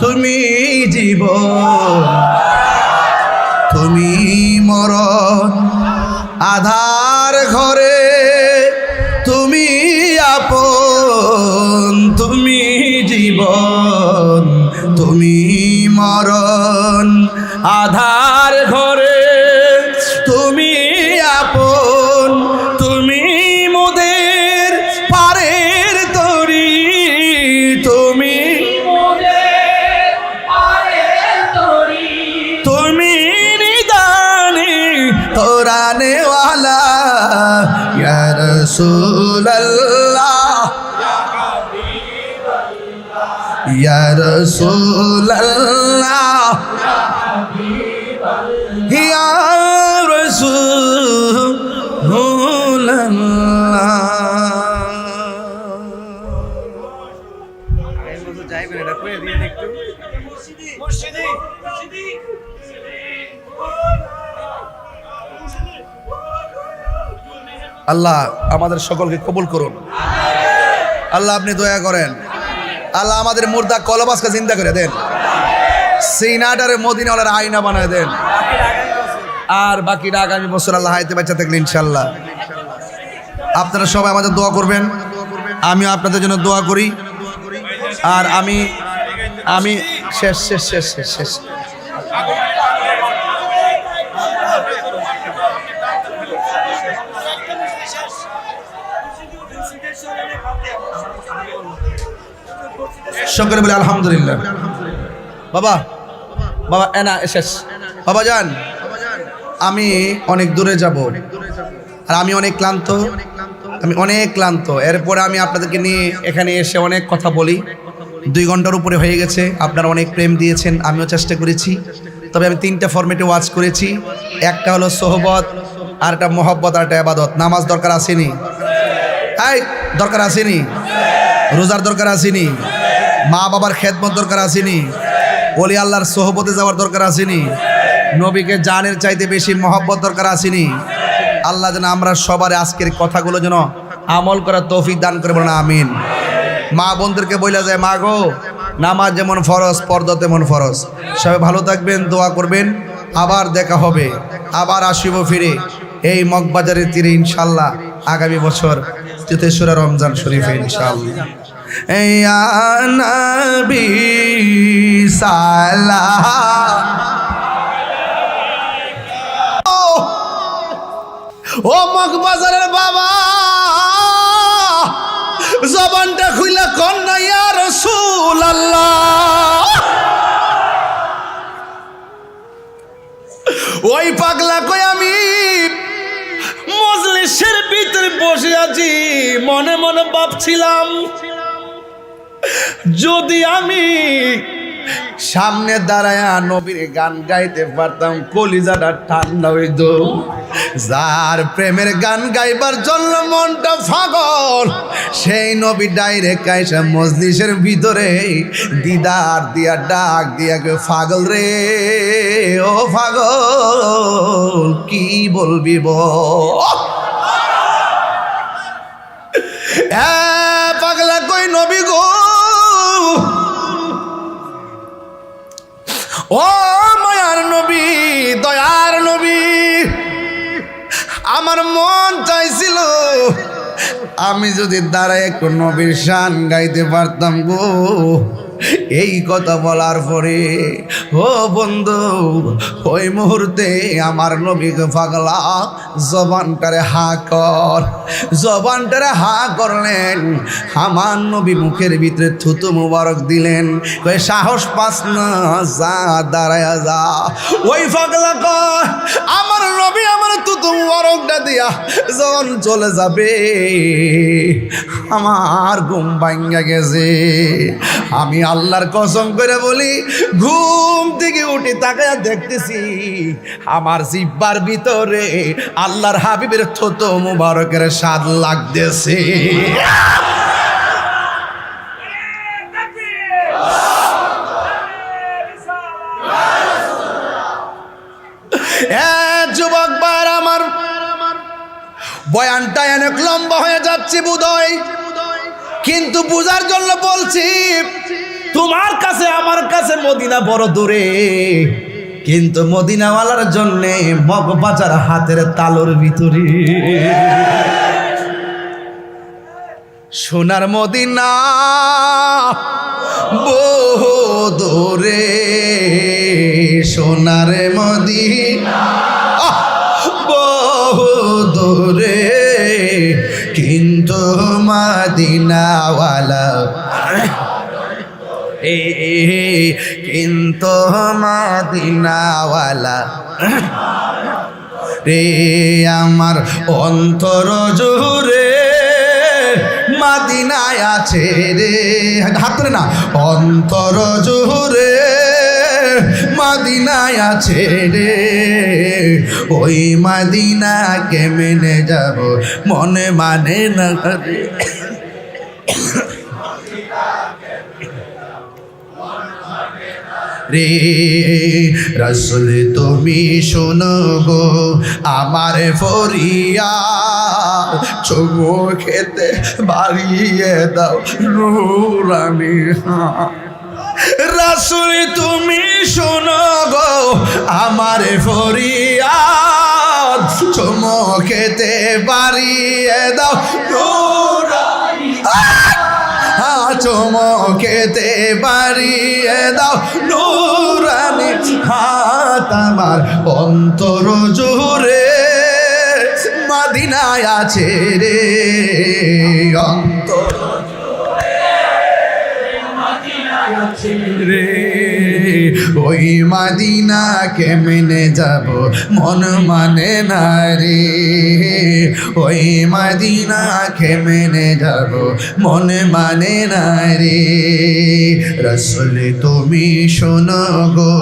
তুমি জীবন, তুমি মরণ, আধার ঘরে তুমি আপন, তুমি জীবন, তুমি মরণ, আধার ঘরে তুমি আপন, তুমি মোদের পারের তরি, তুমি মোদের পারের তরি, তুমি নিদানে তোরানেওয়ালা ইয়া রাসূলুল্লাহ ইয়া রাসূলুল্লাহ ইয়া রাসূলুল্লাহ। আল্লাহ আমাদের সকলকে কবুল করুন। আল্লাহ আপনি দয়া করেন। আল্লাহ আমাদের মুর্দা কলবাসকে জিন্দা করে দেন, সিনাটারে মদিনাওয়ালার আয়না বানায় দেন, আর বাকিটা আগামী বছর আল্লাহ হায়াতে বাচ্চা থাকলে ইনশাল্লাহ। আপনারা সবাই আমাদের দোয়া করবেন, আমিও আপনাদের জন্য দোয়া করি। আর আমি শেষ শেষ শেষ শেষ শেষ সকলে বলে আলহামদুলিল্লাহ। বাবা বাবা এনা শেষ। বাবা যান, আমি অনেক দূরে যাব, আর আমি অনেক ক্লান্ত। এরপরে আমি আপনাদেরকে নিয়ে এখানে এসে অনেক কথা বলি। 2 ঘন্টার উপরে হয়ে গেছে। আপনারা অনেক প্রেম দিয়েছেন, আমিও চেষ্টা করেছি। তবে আমি 3টা ফরম্যাটে ওয়াজ করেছি। একটা হলো সোহবত, আর একটা মহব্বত, আর একটা ইবাদত। নামাজ দরকার আসেনি? দরকার আসেনি? রোজার দরকার আসেনি? মা বাবার খেদমত দরকার আসেনি? ওলি আল্লাহর সোহবতে যাওয়ার দরকার আসেনি? নবীকে জানের চাইতে বেশি মহব্বত দরকার আসেনি? আল্লাহ যেন আমরা সবার আজকের কথাগুলো যেন আমল করার তৌফিক দান করে, বলেন আমিন। মা বোনদেরকে বইলা যায়, মা গো, নামাজ যেমন ফরজ, পর্দা তেমন ফরজ। সবাই ভালো থাকবেন, দোয়া করবেন। আবার দেখা হবে, আবার আসিব ফিরে এই মগবাজারের তীরে ইনশাল্লাহ আগামী বছর ৩য় রমজান শরীফে ইনশাআল্লাহ। ইয়া নবী সালাম। ও মগবাজারের বাবা, জবানটা খুইলা কোন না ইয়া রাসূলুল্লাহ। ওই পাগলা কই আমি মজলিসের ভিতরে বসে আছি, মনে মনে ভাবছিলাম যদি আমি সামনে দাঁড়ায় নবীর গান গাইতে পারতাম, কলিজাটা ঠান্ডা হইত। যার প্রেমের গান গাইবার জন্য মনটা পাগল, সেই নবী ডাইরেক্ট আইসা মজলিসের ভিতরে দিদার দিয়া ডাক দিয়া কে পাগল রে, ও পাগল কি বলবি পাগলা কই নবী গো, ও মায়ার নবী, দয়ার নবী, আমার মন চাইছিল আমি যদি দাঁড়ায় একটু নবীর শান গাইতে পারতাম গো। এই কথা বলার পরে ও বন্ধু, ওই মুহূর্তে আমার নবীকে পাগলা জবানটারে হা কর, জবানটারে হা করলেন। আমার নবী মুখের ভিতরে থুতু মুবারক দিলেন, কই সাহস পাস না, যা দাঁড়ায় যা। ওই পাগলা কয় আমার নবী আমার থুতু মুবারকটা দিয়া যখন চলে যাবে আমার ঘুম ভাঙ্গা গেছে। আমি আল্লাহর কসম করে বলি, ঘুম থেকে উঠে তাকায়া দেখতেছি আমার জিহ্বার ভিতরে আল্লাহর হাবিবের থুতু মুবারকের স্বাদ লাগতেছে। যুবক ভাইরা আমার, বয়ানটা অনেক লম্বা হয়ে যাচ্ছে বোধহয়, কিন্তু বুঝার জন্য বলছি। তোমার কাছে আমার কাছে মদিনা বড় দূরে, কিন্তু মদিনাওয়ালার জন্যে মগবাজার হাতের তালুর ভিতরে। সোনার মদিনা বহু দূরে, সোনার মদিনা বহু দূরে, কিন্তু মদিনাওয়ালা কিন্তু মদিনাওয়ালা রে আমার অন্তর জুড়ে মদিনায় আছে রে, হাত ধরে না, অন্তর জুড়ে মদিনায় আছে রে, ওই মদিনাকে মেনে যাব মনে মানে না রে। রে রাসূল তুমি শোনো গো আমার ফরিয়াদ, চুমু খেতে বাড়িয়ে দাও নূরানি হাত। রাসূল তুমি শোনো গো আমার ফরিয়াদ, চুমু খেতে বাড়িয়ে দাও নূরানি হাত, চমকেতে বাড়িয়ে দাও নূরানি হাত। আমার অন্তর জুড়ে মদিনায় আছে রে, অন্তর রে, ওই মদিনাকে মেনে যাব মন মানে না রে, ওই মদিনাকে মেনে যাব মন মানে না রে। রাসূল তুমি শোনো গো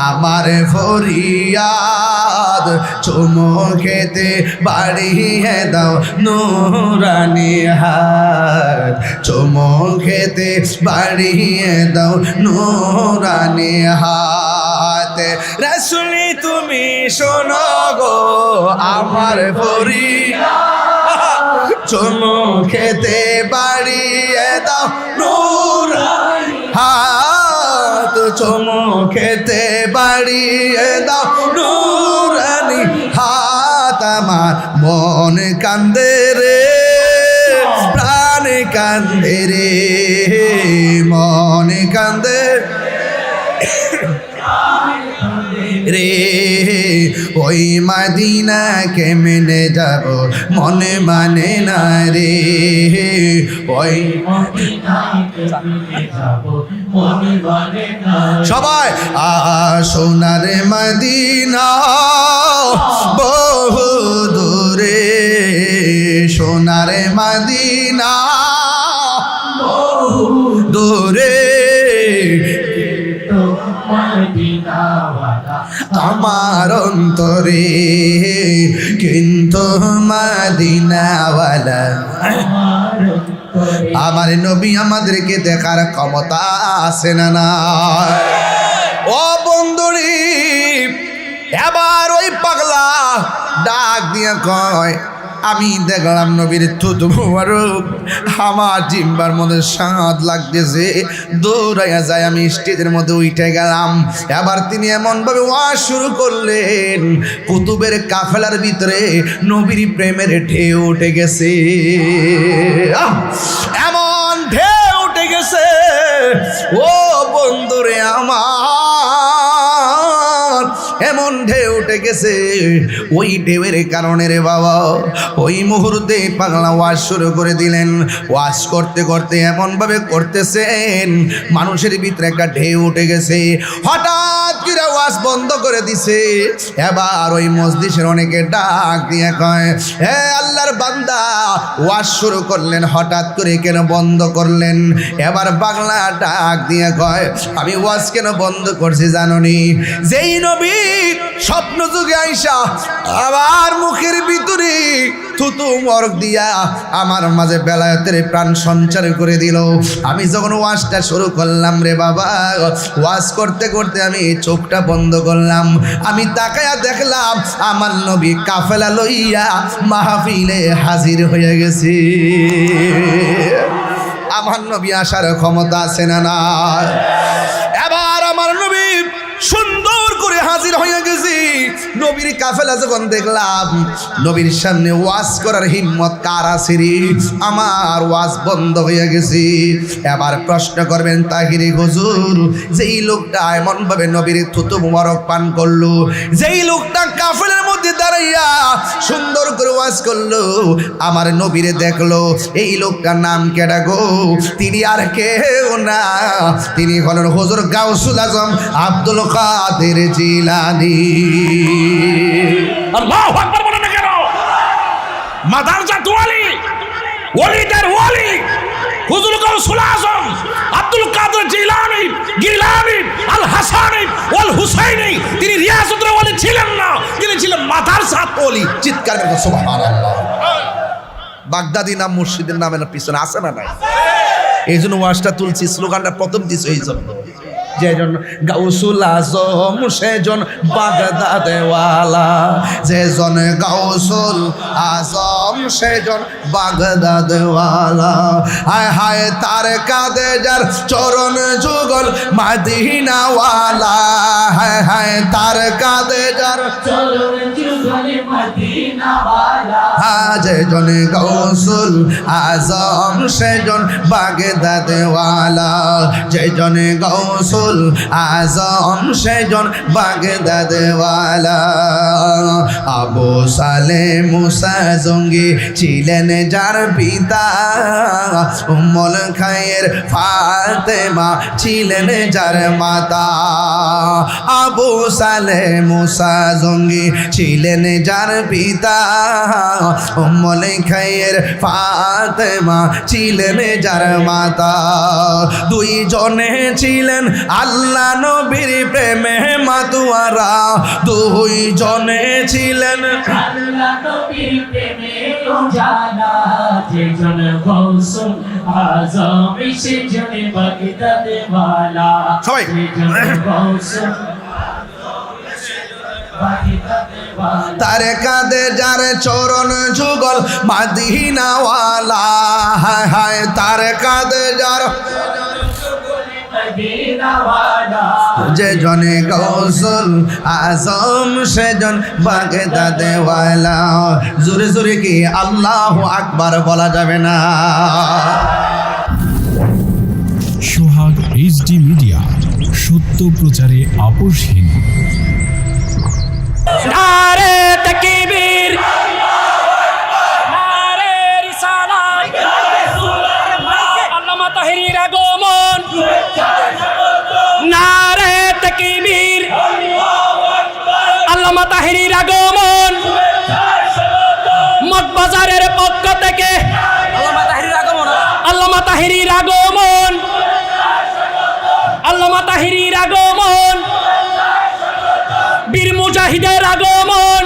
আমার ফরিয়াদ, চুমু খেতে বাড়িয়ে দাও নূরানি হাত, চুমু খেতে বাড়িয়ে দাও নূরানি হাত। রাসূল তুমি শোনো গো আমার ফরিয়াদ, চুমু খেতে বাড়িয়ে দাও নূরানি হাত, চুমু খেতে বাড়িয়ে দাও নূরানি হাত। আমার মন কান্দে রে, প্রাণ কান্দে রে, মন কান্দে রে, ওই মদিনাকে মেনে যাব মনে মানে না রে, ওই সবাই সোনার মদিনা বহু দূরে, সোনার মদিনা দূরে, আমার অন্তরে কিন্তু মদিনাওয়ালা। আমার নবী আমাদেরকে দেখার ক্ষমতা আছে না না? ও বন্ধুরি, এবার ওই পাগলা ডাক দিয়ে কয়, আমি দেখলাম নবীর থুতু মুবারক আমার জিহ্বার মধ্যে স্বাদ লাগতেছে, দৌড়াইয়া যায় আমি স্টেজের মধ্যে উঠে গেলাম। এবার তিনি এমনভাবে ওয়াজ শুরু করলেন, কুতুবের কাফেলার ভিতরে নবীর প্রেমের ঢেউ উঠে গেছে, এমন ঢেউ উঠে গেছে ও বন্ধুরে আমার, এমন ঢেউ উঠে গেছে। ওই ঢেউয়ের কারণে রে বাবা ওই মুহূর্তে পাগলা ওয়াজ শুরু করে দিলেন। ওয়াজ করতে করতে এমনভাবে করতেছেন মানুষের ভিতরে একটা ঢেউ উঠে গেছে। হঠাৎ করে ওয়াজ বন্ধ করে দিছে। এবার ওই মজলিসের অনেকে ডাক দিয়ে কয়, হে আল্লাহর বান্দা, ওয়াজ শুরু করলেন হঠাৎ করে কেন বন্ধ করলেন? এবার পাগলা ডাক দিয়ে কয়, আমি ওয়াজ কেন বন্ধ করছি জানোনি? যেই নবী স্বপ্ন যুগে আইসা আমার মুখের ভিতরে থুতু মরক দিয়া আমার মাঝে বেলায়েতের প্রাণ সঞ্চার করে দিল, আমি যখন ওয়াজটা শুরু করলাম রে বাবা, ওয়াজ করতে করতে আমি চোখটা বন্ধ করলাম, আমি তাকায়া দেখলাম আমার নবী কাফেলা লইয়া মাহফিলে হাজির হয়ে গেছে। আমার নবী আসার ক্ষমতা আছে না না? এবার আমার নবী সুন্দর করে হাজির হয়ে গেছি। নবীর কাফেলা যখন দেখলাম, নবীর সামনে ওয়াজ করার হিম্মত কার আছে রে? আমার ওয়াজ বন্ধ হয়ে গেছে। এবার প্রশ্ন করবেন তাহিরি হুজুর, যেই লোকটা এমন ভাবে নবীর থুতু মুবারক পান করলো, যেই লোকটা কাফেলার মধ্যে দাঁড়াইয়া সুন্দর করে ওয়াজ করলো, আমার নবীরে দেখলো, এই লোকটার নাম কেডা গো? তিনি আর কেউ না, তিনি হলেন হুজুর গাউসুল আজম আব্দুল কাদের জিলানী। আল্লাহু আকবার বলেন না কেন? মাদারজাত ওয়ালি, ওলিদের ওয়ালি হুজুর গাউসুল আজম আব্দুল কাদের জিলানী, গিলানী, আল হাসানী ওয়াল হুসাইনী, তিনি রিয়াসতের ওয়ালি ছিলেন না, তিনি ছিলেন মাদারজাত ওয়ালি। চিৎকার করে সুবহানাল্লাহ। বাগদাদি নাম মুর্শিদের নামের পিছনে আছে না নাই? এই জন্য ওয়াজটা তুলছি, স্লোগানটা প্রথম দিছি এই জন্য, যেজন গাউসুল আজম সেজন বাগদাদওয়ালা, যেজন গাউসুল আজম সেজন বাগদাদওয়ালা। হায় হায় তার কাঁধে যার চরণ যুগল মদিনাওয়ালা, হায় হায় তার কাঁধে যার চরণ যুগল মদিনাওয়ালা। যেজন গাউসুল আজম সেজন বাগদাদওয়ালা, যেজন গাউসুল আজম সেজন বাগদাদওয়ালা। আবু সালেহ মুসা জঙ্গি ছিলেন যার পিতা, উম্মুল খায়ের ফাতেমা ছিলেন যার মাতা। আবু সালেহ মুসা জঙ্গি ছিলেন যার পিতা, উম্মুল খায়ের ফাতেমা ছিলেন যার মাতা। দুইজনে ছিলেন আল্লাহ নবীর প্রেমে মাতুয়ারা, দুইজনে ছিলেন আল্লাহ নবীর প্রেমে জানা, যেজন গাউসুল আজম সেজন বাগদাদওয়ালা, সবাই যেজন গাউসুল তার কাঁধে যার চরণ যুগল মদিনাওয়ালা, হায় হায় তার কাঁধে যার যেজন গাউসুল আজম সেজন বাগদাদওয়ালা। জোরে জোরে কি আল্লাহু আকবার বলা যাবে না? সোহাগ এইচডি মিডিয়া, সত্য প্রচারে আপোষহীন। নারে তাকবীর, নারে রিসালাত, আল্লামা তাহেরির আগমন। নারে তাকবীর, আল্লামা তাহেরির আগমন। মগবাজারের পক্ষ থেকে আল্লামা তাহেরির আগমন, আল্লামা তাহেরির আগমন, আল্লামা তাহেরির আগমন। বীর মুজাহিদের আগমন,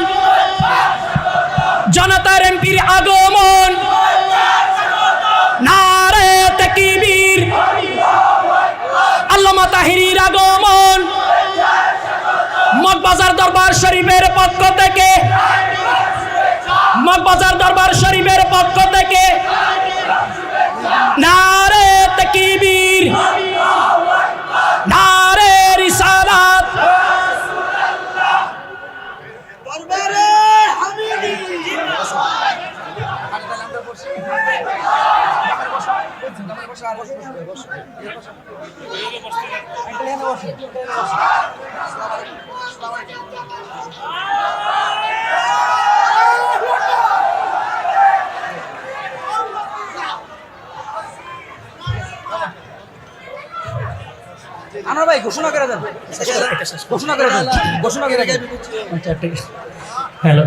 জনতার এমপির আগমন। নারে তাকবীর, আল্লামা তাহেরির আগমন। মগবাজার দরবার শরীফের পক্ষ থেকে, মগবাজার দরবার শরীফের পক্ষ থেকে নারে তাকবীর, নারে রিসালাত। আমরা ভাই ঘোষণা করে দেন, ঘোষণা করে দেন, ঘোষণা করে দেন। হ্যালো,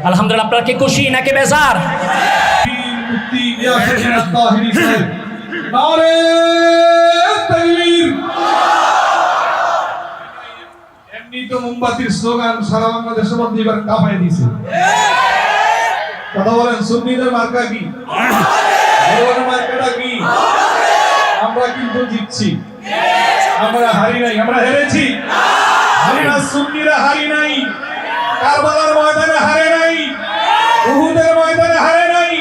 আলহামদুলিল্লাহ। আপনারা কি খুশি নাকি বেজার? এমনি তো মোমবাতির স্লোগান সারা বাংলাদেশের মধ্যে এবার কাঁপাই দিছে। কথা বলেন, সুন্নিদের মার্কা কি? মার্কাটা কি? আমরা কিন্তু জিতছি, আমরা হারি নাই, আমরা হেরেছি। আমরা সুন্নিরা হারি নাই, কারবালার ময়দানে হারে নাই, উহুদের ময়দানে হারে নাই,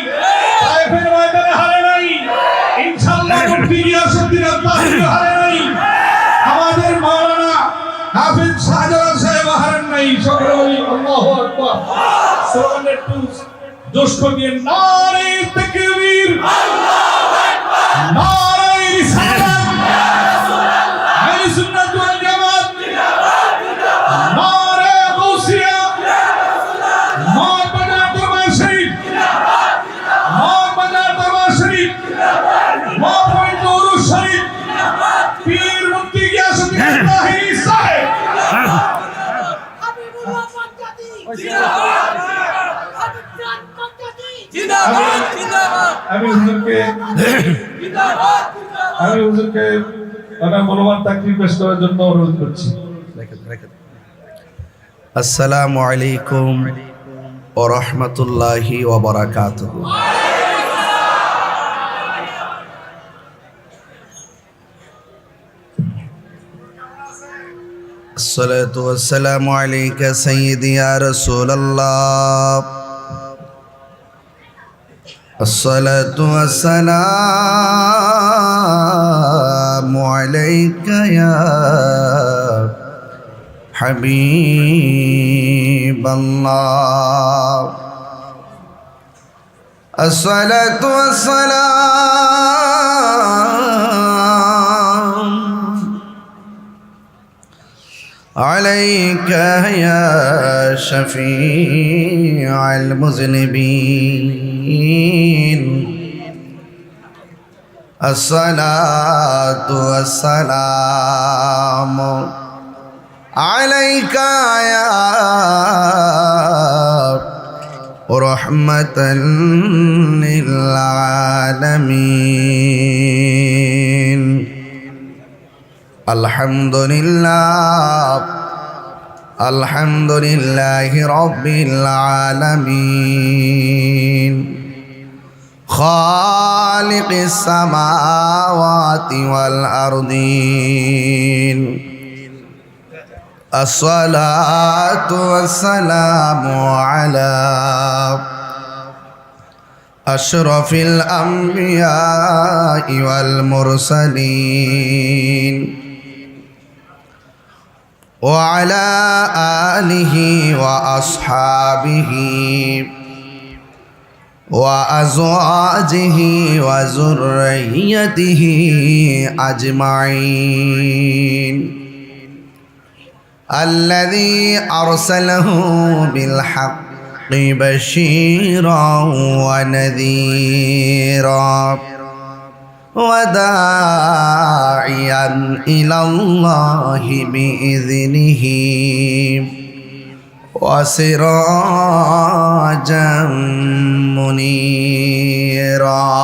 তায়েফের ময়দানে হারে নাই। ইনশাআল্লাহ স্লোগানটা একটু জোশ দিয়ে নারে তাকবীর, নারে রিসালাত, আহলে সুন্নাত ওয়াল জামাত, নারে গাউসিয়া, মত বাজার দরবার শরীফ, মত বাজার দরবার শরীফ, মত পবিত্র উরুস শরীফ, পীর মুফতি গিয়াসউদ্দিন ইব্রাহিম সাহেব। আমি হুজুরকে তার মূল্যবান তাকরীর পেশ করার জন্য অনুরোধ করছি। আসসালামু আলাইকুম ওয়া রাহমাতুল্লাহি ওয়া বারাকাতুহু। الصلاة والسلام عليك سيدي يا رسول الله، الصلاة والسلام عليك يا حبيب الله، الصلاة والسلام عليك يا شفيع المذنبين، الصلاة والسلام عليك يا رحمة للعالمين. الحمد لله، الحمد لله رب العالمين، خالق السماوات والأرضين، الصلاة والسلام على أشرف الأنبياء والمرسلين، وعلى آله وأصحابه وأزواجه وذريته أجمعين، الذي أرسله بالحق بشيرا ونذيرا وداعيا إلى الله بإذنه وسراجا منيرا.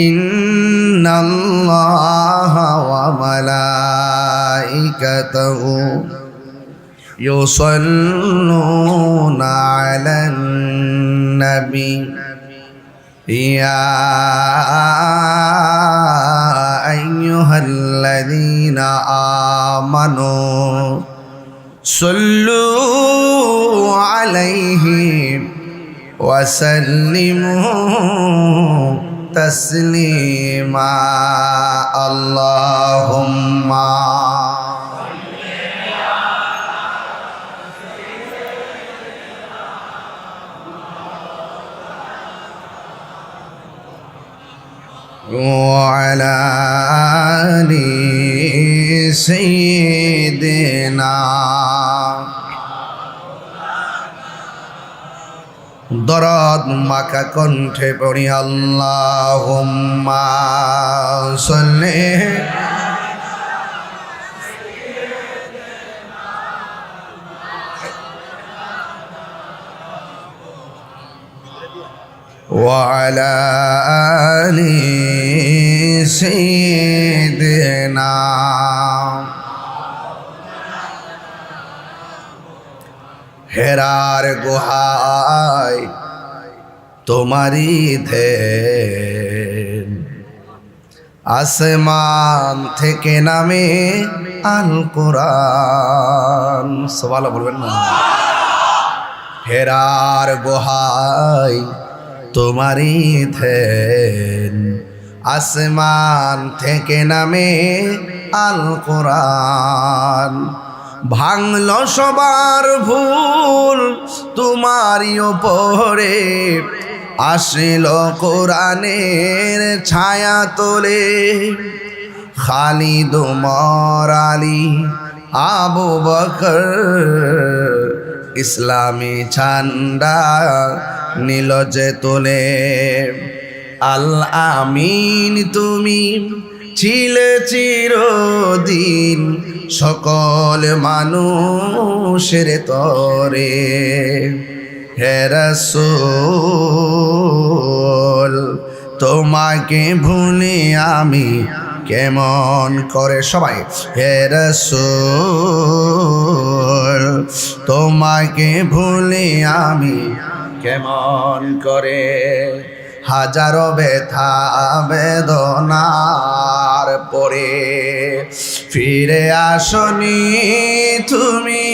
إن الله وملائكته يصلون على النبي يا أيها الذين آمنوا صلوا عليه وسلموا تسليما. اللهم وعلى آل سيدنا দরদ মাকা কণ্ঠে পড়ি আল্লাহুম্মা সাল্লি وعلى آل سيدنا হেরার গুহায় তোমারি ধ্যান, আসমান থেকে নামে আল কোরআন। সুবহানাল্লাহ বলবেন না? হেরার গুহায় তোমারি ধ্যান, আসমান থেকে নামে আল কোরআন। ভাঙল সবার ভুল তোমারই ওপরে, আসিল কোরআনের ছায়া তোলে। খালিদ উমর আলী আবু বকর ইসলামী ঝান্ডা নীল যে তোলে। আল আমিন তুমি ছিলে চিরদিন সকল মানুষের তরে। হে রাসূল তোমাকে ভুলে আমি কেমন করে, সবাই হে রাসূল তোমাকে ভুলে আমি কেমন করে। হাজারো ব্যথা বেদনার পরে ফিরে আসনি তুমি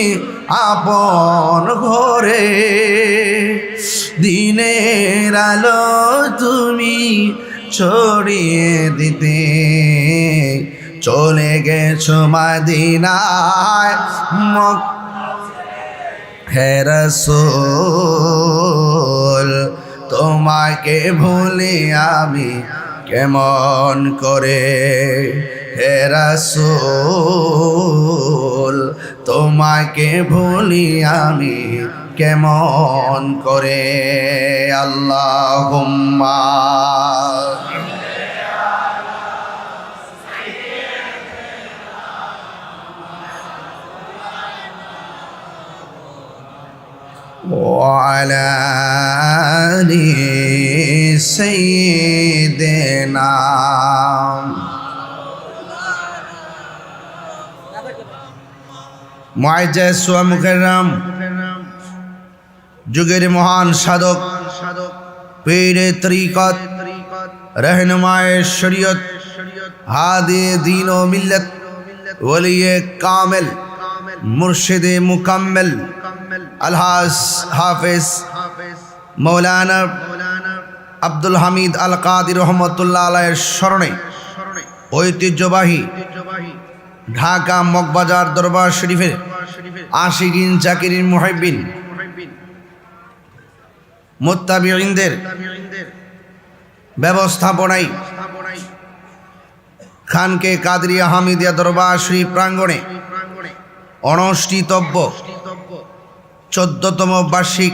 আপন ঘরে। দিনের আলো তুমি ছড়িয়ে দিতে চলে গেছো মদিনায়। হে রাসূল তোমাকে ভুলি আমি কেমন করে। হে রাসূল তোমাকে ভুলি আমি কেমন করে। আল্লাহুম্মা وعلى آل سيدنا মুআজ্জাজ ওয়া মুকাররম যুগের মহান সাধক পীরে তরিকত रहनुमाए शरीयत हादे दीन व मिल्लत वलिये कामिल मुर्शिद मुकम्मल अलहाज हाफिज मौलाना আব্দুল হামিদ আল কাদির রহমতুল্লাহ আলাইহির স্মরণে ঐতিহ্যবাহী ঢাকা মগবাজার দরবার শরীফের আশিকিন জাকিরিন মুহিব্বিন মুত্তাবিঈনদের ব্যবস্থাপনায় খানকে কাদরিয়া হামিদিয়া দরবার শরীফ প্রাঙ্গণে অনুষ্ঠিতব্য 14তম বার্ষিক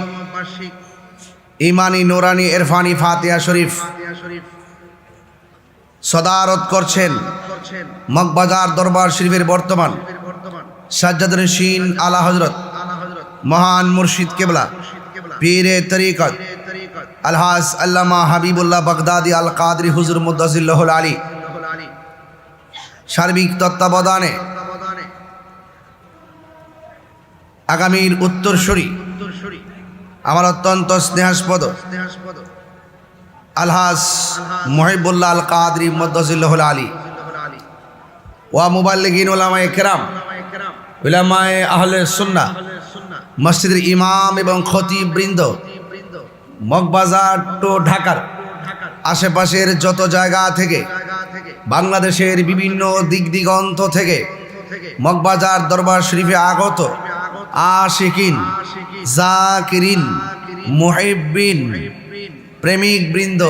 ইমানি নুরানি ইরফানি ফাতিহা শরীফ সদারত করছেন মগবাজার দরবার শরীফের বর্তমান সাজ্জাদুন নশীন আলা হযরত মহান মুর্শিদ কিবলা পীরে তরিকত আলহাজ আল্লামা হাবিবুল্লাহ বাগদাদি আল কাদরি হুজুর মুদ্দাজিল্লাহুল আলী সার্বিক তত্ত্বাবধানে আগামীর উত্তরসূরি আমার অত্যন্ত স্নেহাস্পদ আলহাজ মুহিবুল্লাহ আল কাদরি মুদ্দাজিল্লাহুল আলী ওয়া মুবাল্লিগিন উলামায়ে কেরাম উলামায়ে আহলে সুন্নাহ মসজিদের ইমাম এবং খতিব বৃন্দ মগবাজার টু ঢাকার আশেপাশের যত জায়গা থেকে বাংলাদেশের বিভিন্ন দিক দিগন্ত থেকে মগবাজার দরবার শরীফে আগত আশিকিন জাকিরিন মুহিব্বিন প্রেমিক বৃন্দ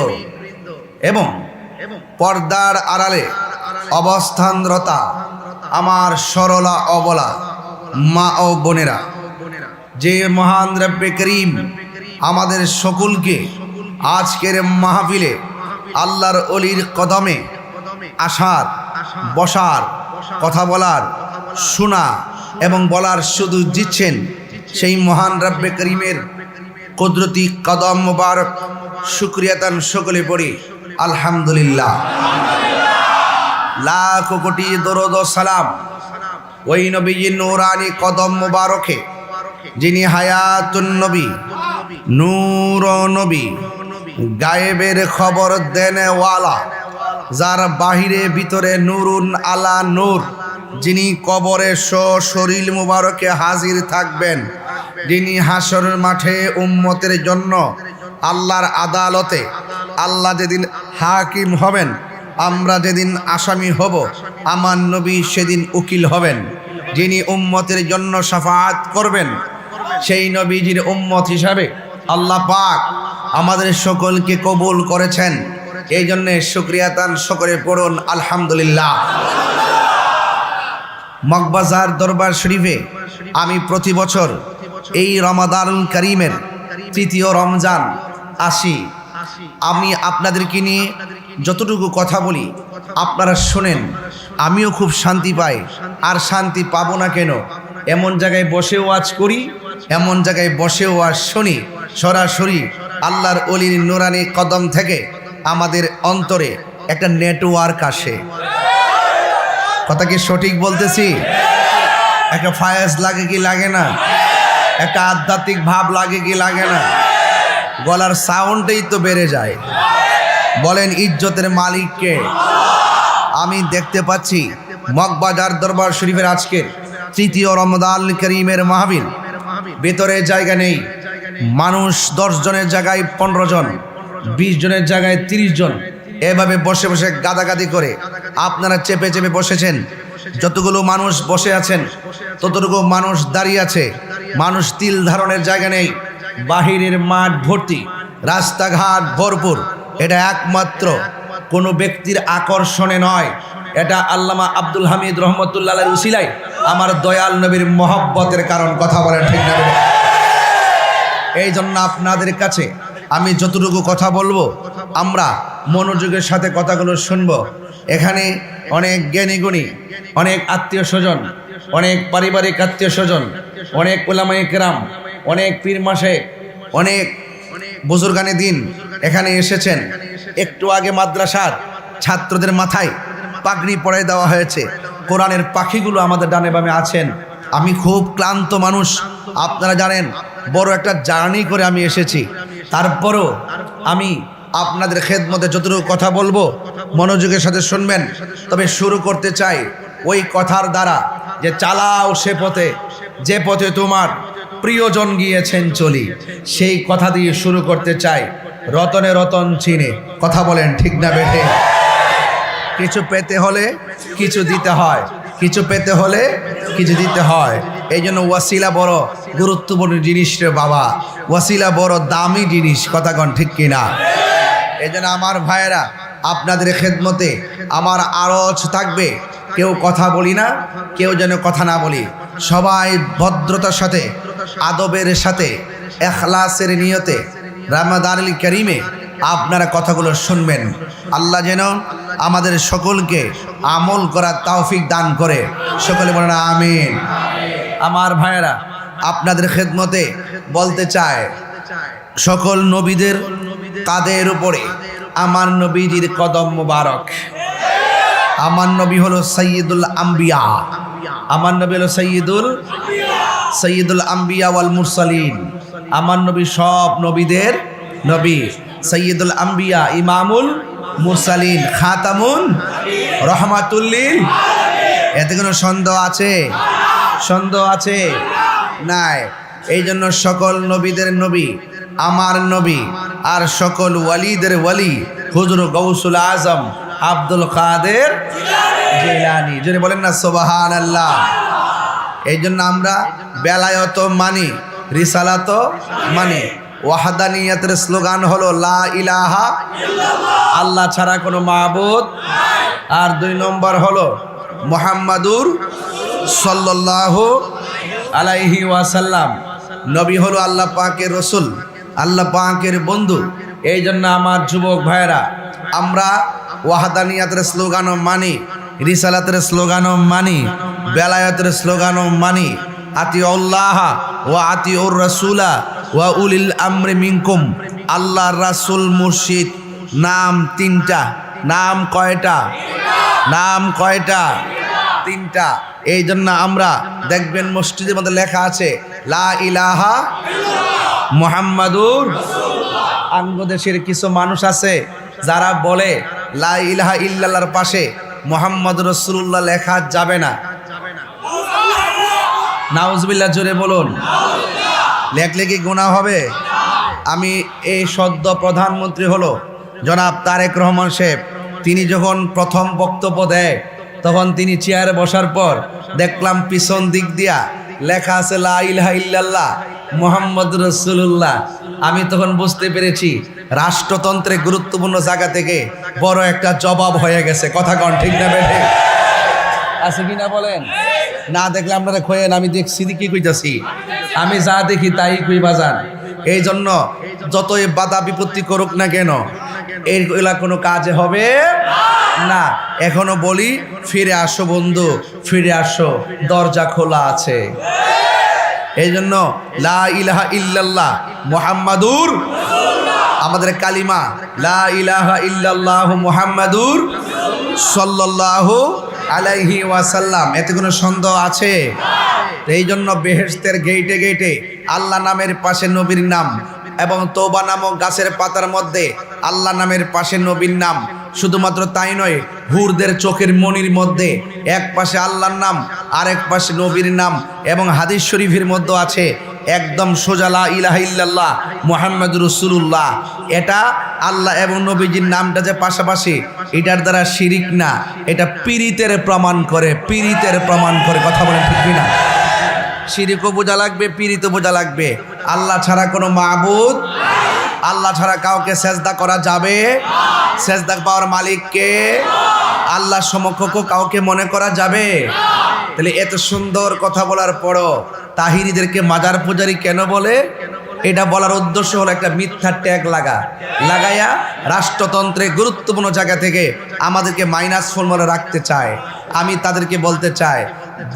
এবং পর্দার আড়ালে অবস্থানরতা আমার সরলা অবলা মা ও বোনেরা, যে মহান রব্বে করিম আমাদের সকলকে আজকের মাহফিলে আল্লাহর অলির কদমে আসার, বসার, কথা বলার, শোনা এবং বলার সুযোগ দিচ্ছেন, সেই মহান রব্বে করিমের কুদরতি কদম মুবারক শুকরিয়াতান সকলে পড়ি আলহামদুলিল্লাহ। লাখ কোটি দরুদ ও সালাম ওই নবীর নূরানি কদম মুবারকে, যিনি হায়াতুন নবী, নূর নবী, গায়েবের খবর দেনেওয়ালা, যার বাহিরে ভিতরে নূরুন আলা নূর, যিনি কবরে শরীর মুবারকে হাজির থাকবেন, যিনি হাসরের মাঠে উম্মতের জন্য আল্লাহর আদালতে আল্লাহ যেদিন হাকিম হবেন, আমরা যেদিন আসামি হব, আমার নবী সেদিন উকিল হবেন। যিনি উম্মতের জন্য শাফাআত করবেন, সেই নবীজির উম্মত হিসাবে আল্লাহ পাক আমাদের সকলকে কবুল করেছেন। এই জন্য শুকরিয়া তান সকলে পড়ুন আলহামদুলিল্লাহ। মগবাজার দরবার শরীফে আমি প্রতি বছর এই রমাদানুল কারীমের তৃতীয় রমজান আসি। আমি আপনাদেরকে নিয়ে যতটুকু কথা বলি আপনারা শোনেন, আমিও খুব শান্তি পাই। আর শান্তি পাবো না কেন? এমন জায়গায় বসে ওয়াজ করি, এমন জায়গায় বসে ওয়াজ শুনি, সরাসরি আল্লাহর ওলির নুরানি কদম থেকে আমাদের অন্তরে একটা নেটওয়ার্ক আসে। কথা কি সঠিক বলতেছি? একটা ফায়াজ লাগে কি লাগে না? একটা আধ্যাত্মিক ভাব লাগে কি লাগে না? গলার সাউন্ডেই তো বেড়ে যায়। বলেন ইজ্জতের মালিককে। আমি দেখতে পাচ্ছি মগবাজার দরবার শরীফের আজকের তৃতীয় রমজান করিমের মাহফিল, ভেতরে জায়গা নেই। মানুষ 10 জনের জায়গায় 15 জন, 20 জনের জায়গায় 30 জন, এভাবে বসে বসে গাদাগাদি করে আপনারা চেপে চেপে বসেছেন। যতগুলো মানুষ বসে আছেন ততটুকু মানুষ দাঁড়িয়ে আছে। মানুষ তিল ধারণের জায়গা নেই। বাহিরের মাঠ ভর্তি, রাস্তাঘাট ভরপুর। এটা একমাত্র কোনো ব্যক্তির আকর্ষণে নয়, এটা আল্লামা আব্দুল হামিদ রহমতুল্লাহ আলাইহির উসিলায় আমার দয়াল নবীর মহব্বতের কারণ। কথা বলেন ঠিক না? এই জন্য আপনাদের কাছে আমি যতটুকু কথা বলবো আমরা মনোযোগের সাথে কথাগুলো শুনবো। এখানে অনেক জ্ঞানী গুণী, অনেক আত্মীয় স্বজন, অনেক পারিবারিক আত্মীয় স্বজন, অনেক উলামায়ে কেরাম, অনেক পীর মাশায়েখ, অনেক বুজুর্গানে দিন এখানে এসেছেন। একটু আগে মাদ্রাসার ছাত্রদের মাথায় পাগড়ি পরায় দেওয়া হয়েছে। কোরআনের পাখিগুলো আমাদের ডানে বামে আছেন। আমি খুব ক্লান্ত মানুষ, আপনারা জানেন। বড় একটা জার্নি করে আমি এসেছি। তারপরও আমি আপনাদের খেদমতে যতটুকু কথা বলবো মনোযোগের সাথে শুনবেন। তবে শুরু করতে চাই ওই কথার দ্বারা যে চালাও সে পথে, যে পথে তোমার প্রিয়জন গিয়েছেন চলি। সেই কথা দিয়ে শুরু করতে চাই। রতনে রতন চিনে। কথা বলেন ঠিক না বেঠে? কিছু পেতে হলে কিছু দিতে হয়, কিছু পেতে হলে কিছু দিতে হয়। এই জন্য ওয়াসিলা বড় গুরুত্বপূর্ণ জিনিস রে বাবা। ওয়াসিলা বড় দামি জিনিস। কথা কন ঠিক কিনা? এই জন্য আমার ভাইয়েরা, আপনাদের খেদমতে আমার আরজ থাকবে, কেউ কথা বলি না, কেউ যেন কথা না বলি। সবাই ভদ্রতার সাথে, আদবের সাথে, ইখলাসের নিয়তে রমাদানুল কারীমে আপনারা কথাগুলো শুনবেন। আল্লাহ যেন আমাদের সকলকে আমল করার তৌফিক দান করে। সকলে বলেন আমিন। আমার ভাইয়েরা, আপনাদের খেদমতে বলতে চায়, সকল নবীদের কাদের উপরে আমার নবীজির কদম মুবারক। আমার নবী হলো সাইয়্যিদুল আম্বিয়া। আমার নবী হলো সৈয়দুল আম্বিয়া ওয়াল মুরসালিন। আমার নবী সব নবীদের নবী, সৈয়দুল আম্বিয়া, ইমামুল মুরসালিন, খাতামুন রহমাতুল লিল। এতে কোনো সন্দেহ আছে? সন্দেহ আছে? নাই। এই জন্য সকল নবীদের নবী আমার নবী, আর সকল ওয়ালিদের ওয়ালি হুজুর গৌসুল আজম আব্দুল কাদের জিলানী। যদি বলেন না সুবহানাল্লাহ। এই জন্য আমরা বেলায়ত মানি, রিসালাত মানি। ওয়াহদানিয়াতের স্লোগান হলো লা ইলাহা ইল্লাল্লাহ, আল্লাহ ছাড়া কোনো মাবুদ। আর 2 নম্বর হলো মুহাম্মাদুর সাল্লাল্লাহু আলাইহি ওয়াসাল্লাম। নবী হলো আল্লাহ পাকের রসুল, আল্লাহ পাকের বন্ধু। এই জন্য আমার যুবক ভাইয়েরা, আমরা ওয়াহদানিয়াতের স্লোগানও মানি, রিসালাতের স্লোগানও মানি, বেলায়েতের স্লোগানও মানি। আতিউল্লাহ ওয়া আতিউর রাসূলা ওয়া উলিল আমরি মিনকুম। আল্লাহর রাসূল মুর্শিদ নাম 3টা। নাম কয়টা? নাম কয়টা? 3টা। এই জন্য আমরা দেখবেন মসজিদের মধ্যে লেখা আছে লা ইলাহা ইল্লাল্লাহ মুহাম্মাদুর রাসূলুল্লাহ। আঙ্গদেশের কিছু মানুষ আছে যারা বলে লা ইলাহা ইল্লাল্লাহর পাশে মুহাম্মাদুর রাসূলুল্লাহ লেখা যাবে না। নাউজুবিল্লাহ, জোরে বলুন। লেখলে কি গুনাহ হবে? আমি এই সদ্য প্রধানমন্ত্রী হলো জনাব তারেক রহমান সাহেব, তিনি যখন প্রথম বক্তব্য দেয় তখন তিনি চেয়ারে বসার পর দেখলাম পিছন দিক দিয়া লেখা আছে লা ইলাহা ইল্লাল্লাহ মুহাম্মাদুর রাসূলুল্লাহ। আমি তখন বুঝতে পেরেছি রাষ্ট্রতন্ত্রে গুরুত্বপূর্ণ জায়গা থেকে বড় একটা জবাব হয়ে গেছে। কথা কন ঠিক না বেঠে? আছে কিনা বলেন? না দেখলে আপনারা খোয়েন, আমি দেখছি কি কইতাছি, আমি যা দেখি তাই কই বাজান। এই জন্য যতই বাধা বিপত্তি করুক না কেন এইগুলা কোনো কাজে হবে না। এখনো বলি ফিরে আসো বন্ধু, ফিরে আসো, দরজা খোলা আছে। এই জন্য লা ইলাহা ইল্লাল্লাহ মুহাম্মাদুর আমাদের কালিমা, লা ইলাহা ইল্লাল্লাহ মুহাম্মাদুর সাল্লাল্লাহু আলাইহি ওয়াসাল্লাম। এতে কোনো সন্দেহ আছে? এই জন্য বেহেশতের গেইটে গেইটে আল্লাহ নামের পাশে নবীর নাম এবং তওবা নামক গাছের পাতার মধ্যে আল্লাহ নামের পাশে নবীর নাম। শুধুমাত্র তাই নয়, হুরদের চোখের মনির মধ্যে এক পাশে আল্লাহর নাম আর এক পাশে নবীর নাম। এবং হাদিস শরীফের মধ্যে আছে একদম সোজা লা ইলাহা ইল্লাল্লাহ মুহাম্মাদুর রাসূলুল্লাহ। এটা আল্লাহ এবং নবীজির নামটা যে পাশাপাশি, এটার দ্বারা শিরিক না, এটা পীরিতের প্রমাণ করে, পীরিতের প্রমাণ করে। কথা বলেন ঠিক কিনা? শিরিকও বোঝা লাগবে, পীরিতও বোঝা লাগবে। আল্লাহ ছাড়া কোনো মাবুদ, আল্লাহ ছাড়া কাউকে সেজদা করা যাবে? সেজদা পাওয়ার মালিককে, আল্লাহ সমকক্ষ কাউকে মনে করা যাবে? তাহলে এত সুন্দর কথা বলার পরও তাহিরিদেরকে মাজার পূজারি কেন বলে? এটা বলার উদ্দেশ্য হলো একটা মিথ্যা ট্যাগ লাগাইয়া রাষ্ট্রতন্ত্রে গুরুত্বপূর্ণ জায়গা থেকে আমাদেরকে মাইনাস ফর্মুলা রাখতে চায়। আমি তাদেরকে বলতে চাই,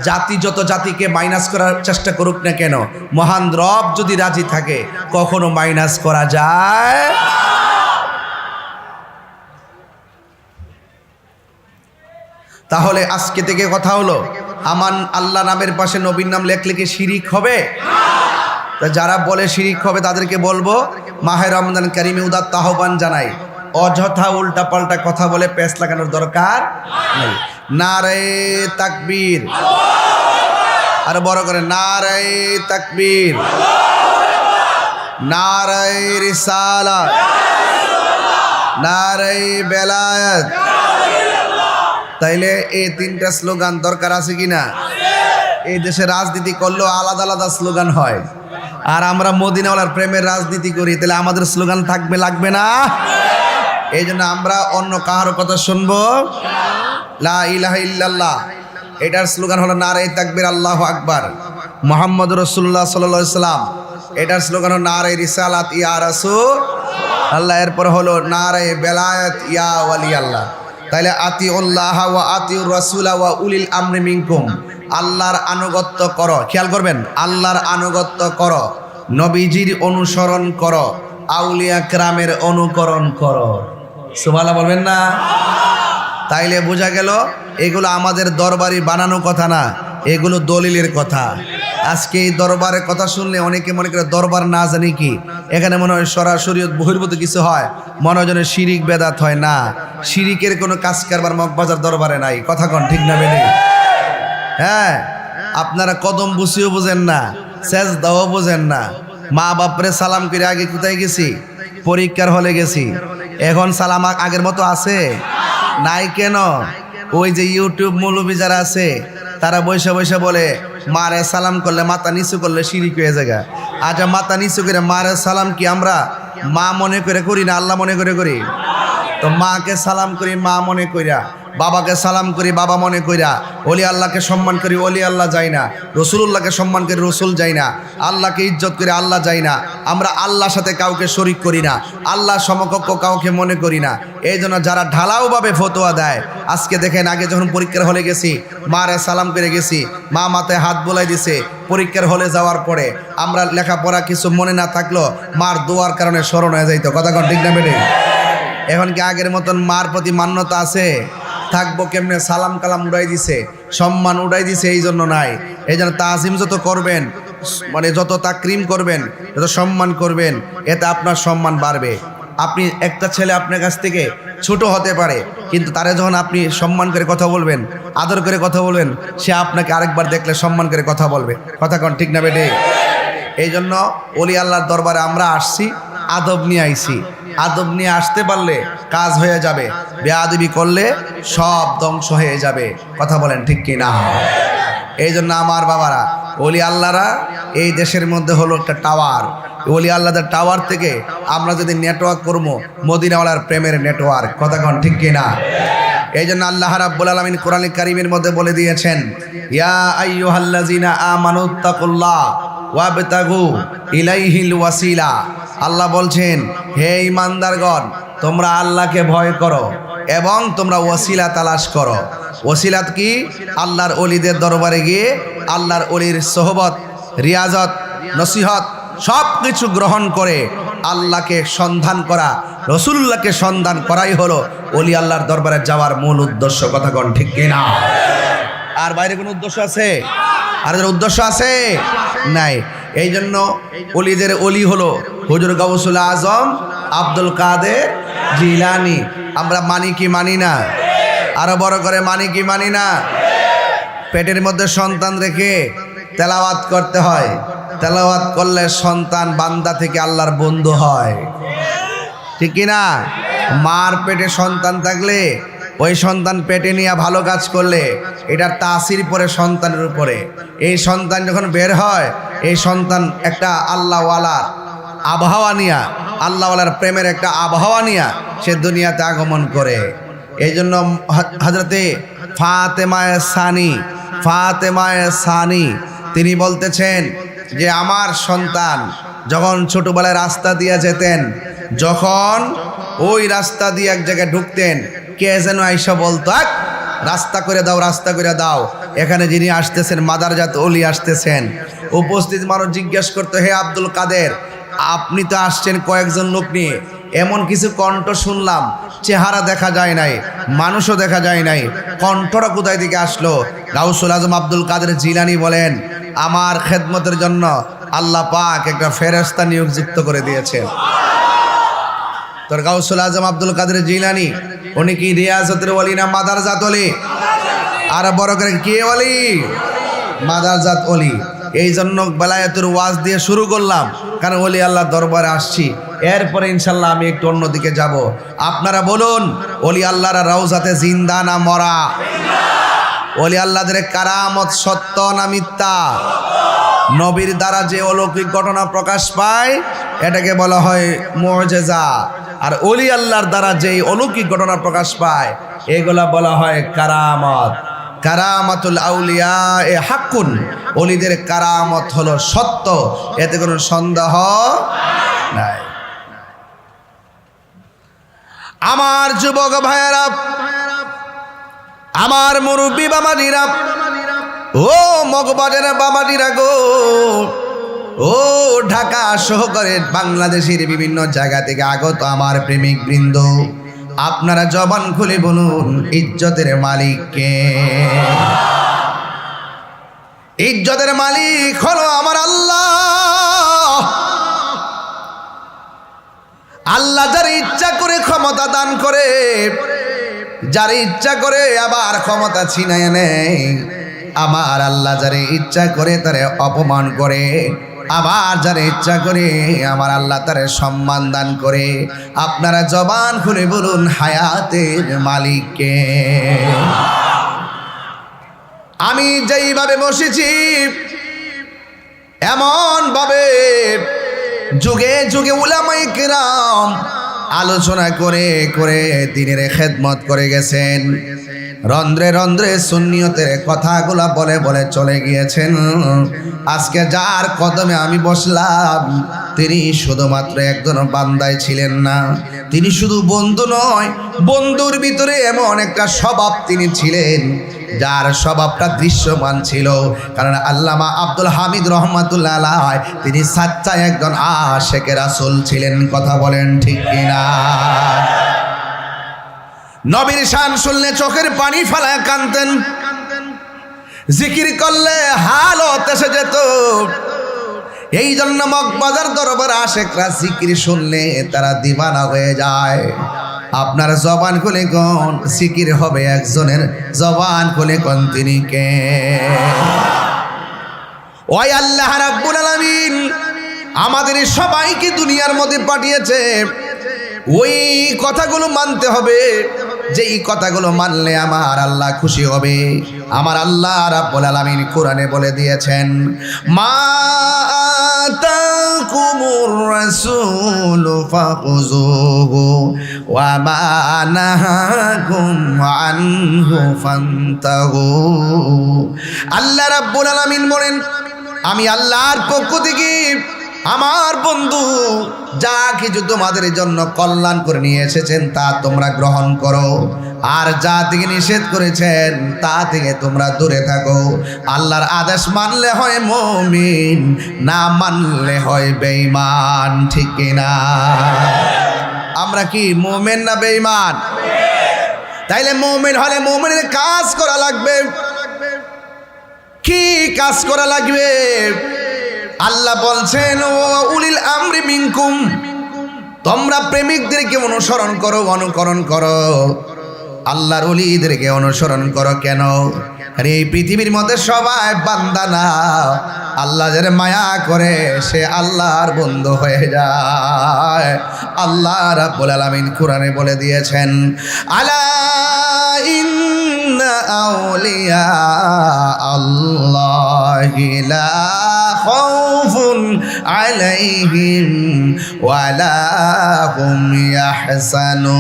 জাতি যত জাতিকে মাইনাস করার চেষ্টা করুক না কেন, মহান রব যদি রাজি থাকে কখনো মাইনাস করা যায়। তাহলে আজকে থেকে কথা হলো, আমান আল্লাহ নামের পাশে নবীর নাম লেখলে কি শিরিক হবে? তা যারা বলে শিরিক হবে তাদেরকে বলবো, মাহে রমজান কারিমে উদাত্ত আহ্বান জানাই, অযথা উল্টা পাল্টা কথা বলে পেঁচ লাগানোর দরকার নেই। নারে তাকবীর, আর বড় করে নারে তাকবীর, নারে রিসালাত, নারে বেলায়েত। তাইলে এই তিনটা স্লোগান দরকার আছে কিনা? এই দেশে রাজনীতি করলেও আলাদা আলাদা স্লোগান হয়, আর আমরা মদিনাওয়ালার প্রেমের রাজনীতি করি, তাহলে আমাদের স্লোগান থাকবে লাগবে না? এই জন্য আমরা অন্য কাহারও কথা শুনবো? লা ইলাহা ইল্লাল্লাহ এটার স্লোগান হলো নারে তাকবীর আল্লাহু আকবার মুহাম্মাদুর রাসূলুল্লাহ সাল্লাল্লাহু আলাইহি সাল্লাম। এটার স্লোগান হলো নারে রিসালাত ইয়া রাসূল আল্লাহ। এরপর হলো নারে বেলায়েত ইয়া ওয়ালি আল্লাহ। তাইলে আতিউল্লাহ ওয়া আতিউর রাসূল ওয়া উলিল আমরি মিনকুম, আল্লাহর আনুগত্য করো। খেয়াল করবেন, আল্লাহর আনুগত্য করো, নবীজির অনুসরণ করো, আউলিয়া কেরামের অনুকরণ করো। সুবহানাল্লাহ বলবেন না? তাইলে বোঝা গেল এগুলো আমাদের দরবারি বানানো কথা না, এগুলো দলিলের কথা। আজকে এই দরবারের কথা শুনলে অনেকে মনে করে দরবার না জানি কি, এখানে মনে হয় সরাসরি বহির্ভূত কিছু হয়, মনে হয় যেন শিরিক বেদাত হয়। না, শিরিকের কোনো কাজ কারবার মগবাজার দরবারে নাই। কথা কন ঠিক না বেনে? হ্যাঁ, আপনারা কদম বুঝিও বোঝেন না, সেজদাও বোঝেন না। মা বাপরে সালাম করে আগে কোথায় গেছি? পরীক্ষার হলে গেছি। এখন সালাম আগের মতো আছে? নাই। কেন? ওই যে ইউটিউব মৌলবি যারা আছে তারা বৈশা বৈশা বলে মারে সালাম করলে, মাথা নিচু করলে শিরিক হয়ে যায়। আচ্ছা, মাথা নিচু করে মারে সালাম কি আমরা মা মনে করে করি না আল্লাহ মনে করে করি? তো মাকে সালাম করি মা মনে কইরা, বাবাকে সালাম করি বাবা মনে কইরা, ওলি আল্লাহকে সম্মান করি ওলি আল্লাহ যাই না, রসুলুল্লাহকে সম্মান করি রসুল যাই না, আল্লাহকে ইজ্জত করি আল্লাহ যাই না। আমরা আল্লাহর সাথে কাউকে শরিক করি না, আল্লাহ সমকক্ষ কাউকে মনে করি না। এই জন্য যারা ঢালাওভাবে ফতোয়া দেয়, আজকে দেখেন, আগে যখন পরীক্ষার হলে গেছি মারে সালাম করে গেছি, মা মাথায় হাত বোলাই দিছে। পরীক্ষার হলে যাওয়ার পরে আমরা লেখাপড়া কিছু মনে না থাকলো মার দোয়ার কারণে স্মরণ হয়ে যাইতো। কথা কন ঠিক না বেটে? এখন কি আগের মতন মার প্রতি মান্যতা আছে? থাকবো কেমনে? সালাম কালাম উড়াই দিছে, সম্মান উড়াই দিছে, এই জন্য নাই। এই জন্য তাজিম যত করবেন, মানে যত তাকরিম করবেন, যত সম্মান করবেন, এতে আপনার সম্মান বাড়বে। আপনি একটা ছেলে আপনার কাছ থেকে ছোট হতে পারে, কিন্তু তারে যখন আপনি সম্মান করে কথা বলবেন, আদর করে কথা বলবেন, সে আপনাকে আরেকবার দেখলে সম্মান করে কথা বলবে। কথা কন ঠিক না বেটে? এই জন্য ওলি আল্লাহর দরবারে আমরা আসছি, আদব নিয়ে আইছি। আদব নিয়ে আসতে পারলে কাজ হয়ে যাবে। বেয়াদবি করলে সব ধ্বংস হয়ে যাবে। কথা বলেন ঠিক কি না? এই জন্য আমার বাবারা, ওলি আল্লাহরা এই দেশের মধ্যে হলো একটা টাওয়ার। ওলি আল্লাহদের টাওয়ার থেকে আমরা যদি নেটওয়ার্ক করবো, মদিনাওয়ালার প্রেমের নেটওয়ার্ক। কথা কন ঠিক কি না? এই জন্য আল্লাহ রাব্বুল আলামিন কোরআন কারীমের মধ্যে বলে দিয়েছেন, ইয়া আইয়ুহাল্লাযিনা আমানুত্তাকুল্লাহ ওয়াবতাগু ইলাইহিল ওয়াসিলা। আল্লাহ বলছেন, হে ঈমানদারগণ, তোমরা আল্লাহকে ভয় করো এবং তোমরা ওয়াসিলা তালাশ করো। ওসিলাত কি? আল্লাহর ওলিদের দরবারে গিয়ে আল্লাহর ওলির সোহবত, রিয়াজত, নসিহত সব কিছু গ্রহণ করে আল্লাহকে সন্ধান করা, রসুল্লাহকে সন্ধান করাই হলো ওলি আল্লাহর দরবারে যাওয়ার মূল উদ্দেশ্য। কথা কন ঠিক কিনা? আর বাইরে কোনো উদ্দেশ্য আছে? আর এদের উদ্দেশ্য আছে? নাই। এই জন্য ওলিদের ওলি হলো হুজুর গাউসুল আজম আব্দুল কাদের জিলানী। আমরা মানি কি মানি না? আরো বড় করে মানি কি মানি না? পেটের মধ্যে সন্তান রেখে তেলাওয়াত করতে হয়। তেলাওয়াত করলে সন্তান বান্দা থেকে আল্লাহর বন্ধু হয়, ঠিক কিনা? মার পেটে সন্তান থাকলে ওই সন্তান পেটে নিয়ে ভালো কাজ করলে এটার তাসির পড়ে সন্তানের উপরে। এই সন্তান যখন বের হয়, এই সন্তান একটা আল্লাহওয়ালার আবহাওয়া নিয়া, আল্লাহওয়ালার প্রেমের একটা আবহাওয়া নিয়া সে দুনিয়াতে আগমন করে। এই জন্য হযরতে ফাতেমায়ে সানি তিনি বলতেছেন যে আমার সন্তান যখন ছোটবেলায় রাস্তা দিয়ে যেতেন, যখন ওই রাস্তা দিয়ে এক জায়গায় ঢুকতেন, কে যেন আইসা বলতো, রাস্তা করে দাও, রাস্তা করে দাও, এখানে যিনি আসতেছেন মাদারজাত ওলি আসতেছেন। উপস্থিত মানুষ জিজ্ঞেস করতো, হে আব্দুল কাদের, আপনি তো আসছেন কয়েকজন লোক নিয়ে, এমন কিছু কণ্ঠ শুনলাম, চেহারা দেখা যায় নাই, মানুষও দেখা যায় নাই, কণ্ঠটা কোথায় থেকে আসলো? গাউসুল আজম আব্দুল কাদের জিলানী বলেন, আমার খেদমতের জন্য আল্লাহ পাক একটা ফেরেশতা নিয়োগযুক্ত করে দিয়েছেন। তোর গাউসুল আজম আব্দুল কাদের জিলানী উনি কি রিয়াজতের ওলি না মাদারজাত ওলি? আর বড় করে কে ওলি? মাদারজাত ওলি। এই জন্য বেলায়েতের ওয়াজ দিয়ে শুরু করলাম, কারণ ওলি আল্লাহ দরবারে আসছি। এরপরে ইনশাল্লাহ আমি একটু অন্যদিকে যাব। আপনারা বলুন, ওলি আল্লাহরা রওজাতে জিন্দা না মরা? ওলি আল্লাহদের কারামত সত্য না মিথ্যা? নবীর দ্বারা যে অলৌকিক ঘটনা প্রকাশ পায় এটাকে বলা হয় মুআজিজা, আর ওলি আল্লাহর দ্বারা যেই অলৌকিক ঘটনা প্রকাশ পায় এগুলা বলা হয় কারামত। কারামাতুল আউলিয়া এ হাক্কুন, ওলিদের কারামত হলো সত্য, এতে কোনো সন্দেহ নাই। আমার যুবক ভাইয়েরা, আমার মুরব্বী বাবাজিরা, ও মগবাজার বাবাজিরা গো, ও ঢাকা সহকারে বাংলাদেশের বিভিন্ন জায়গা থেকে আগত আমার প্রেমিক বৃন্দ, আপনারা জবান খুলে বলুন, ইজ্জতের মালিক কে? ইজ্জতের মালিক হলো আমার আল্লাহ। আল্লাহ যার ইচ্ছা করে ক্ষমতা দান করে, যার ইচ্ছা করে আবার ক্ষমতা ছিনায় নেয়। আমার আল্লাহ যারে ইচ্ছা করে তারে অপমান করে, আবার যারে ইচ্ছা করে আমার আল্লাহ তারে সম্মান দান করে। আপনারা জবান খুলে বলুন, হায়াতের মালিক কে? আমি যেইভাবে বসেছি এমন ভাবে যুগে যুগে উলামায়ে কেরাম আলোচনা করে করে দিনের খেদমত করে গেছেন। রন্ধ্রে রন্ধ্রে সুন্নিয়তের কথাগুলা বলে বলে চলে গিয়েছেন। আজকে যার কদমে আমি বসলাম, তিনি শুধুমাত্র একজন বান্দাই ছিলেন না, তিনি শুধু বন্ধু নয়, বন্ধুর ভিতরে এমন একটা স্বভাব তিনি ছিলেন যার স্বভাবটা দৃশ্যমান ছিল। কারণ আল্লামা আব্দুল হামিদ রহমাতুল্লাহ আলাইহি তিনি সাচ্চা একজন আশিকে রাসূল ছিলেন। কথা বলেন ঠিক কিনা? নবীর শান শুনলে চোখের পানি ফেলায় কাঁদতেন, জিকির করলে হালত এসে যেত। এই জন্য মগবাজার দরবার আশিকরা জিকির শুনলে তারা দিওয়ানা হয়ে যায়। আপনার জবান খুলে কোন জিকির হবে একজনের, জবান খুলে কোন তিনি কে? ওই আল্লাহ রাব্বুল আলামিন আমাদের সবাইকে দুনিয়ার মধ্যে পাঠিয়েছে, ওই কথাগুলো মানতে হবে। যে এই কথাগুলো মানলে আমার আল্লাহ খুশি হবে। আমার আল্লাহ রাব্বুল আলামিন কোরআনে বলে দিয়েছেন, মা আতাকুমুর রাসূলু ফাখুযুহু ওয়া মা নাহাকুম আনহু ফান্তাহু। আল্লাহ রাব্বুল আলামিন বলেন, আমি আল্লাহর পক্ষ থেকে আমার বন্ধু যা কিছু তোমাদের জন্য কল্যাণ করে নিয়ে এসেছেন তা তোমরা গ্রহণ করো, আর যা থেকে নিষেধ করেছেন তা থেকে তোমরা দূরে থাকো। আল্লাহর আদেশ মানলে হয় মুমিন, না মানলে হয় বেঈমান, ঠিক কিনা? আমরা কি মুমিন না বেঈমান? তাইলে মুমিন হলে মুমিনের কাজ করা লাগবে। কি কাজ করা লাগবে? আল্লাহ বলছেন, ও উলিল আমরি মিনকুম, তোমরা প্রেমিকদেরকে অনুসরণ করো, অনুকরণ করো, আল্লাহর ওলিদেরকে অনুসরণ করো। কেন? আরে এই পৃথিবীর মধ্যে সবাই বান্দা না, আল্লাহ যারা মায়া করে সে আল্লাহর বন্ধু হয়ে যায়। আল্লাহ রাব্বুল আলামিন কোরআনে বলে দিয়েছেন, আলা ইন্না আউলিয়া আল্লাহি লা খাউফুন আলাইহিম ওয়ালা হুম ইয়াহজানুন।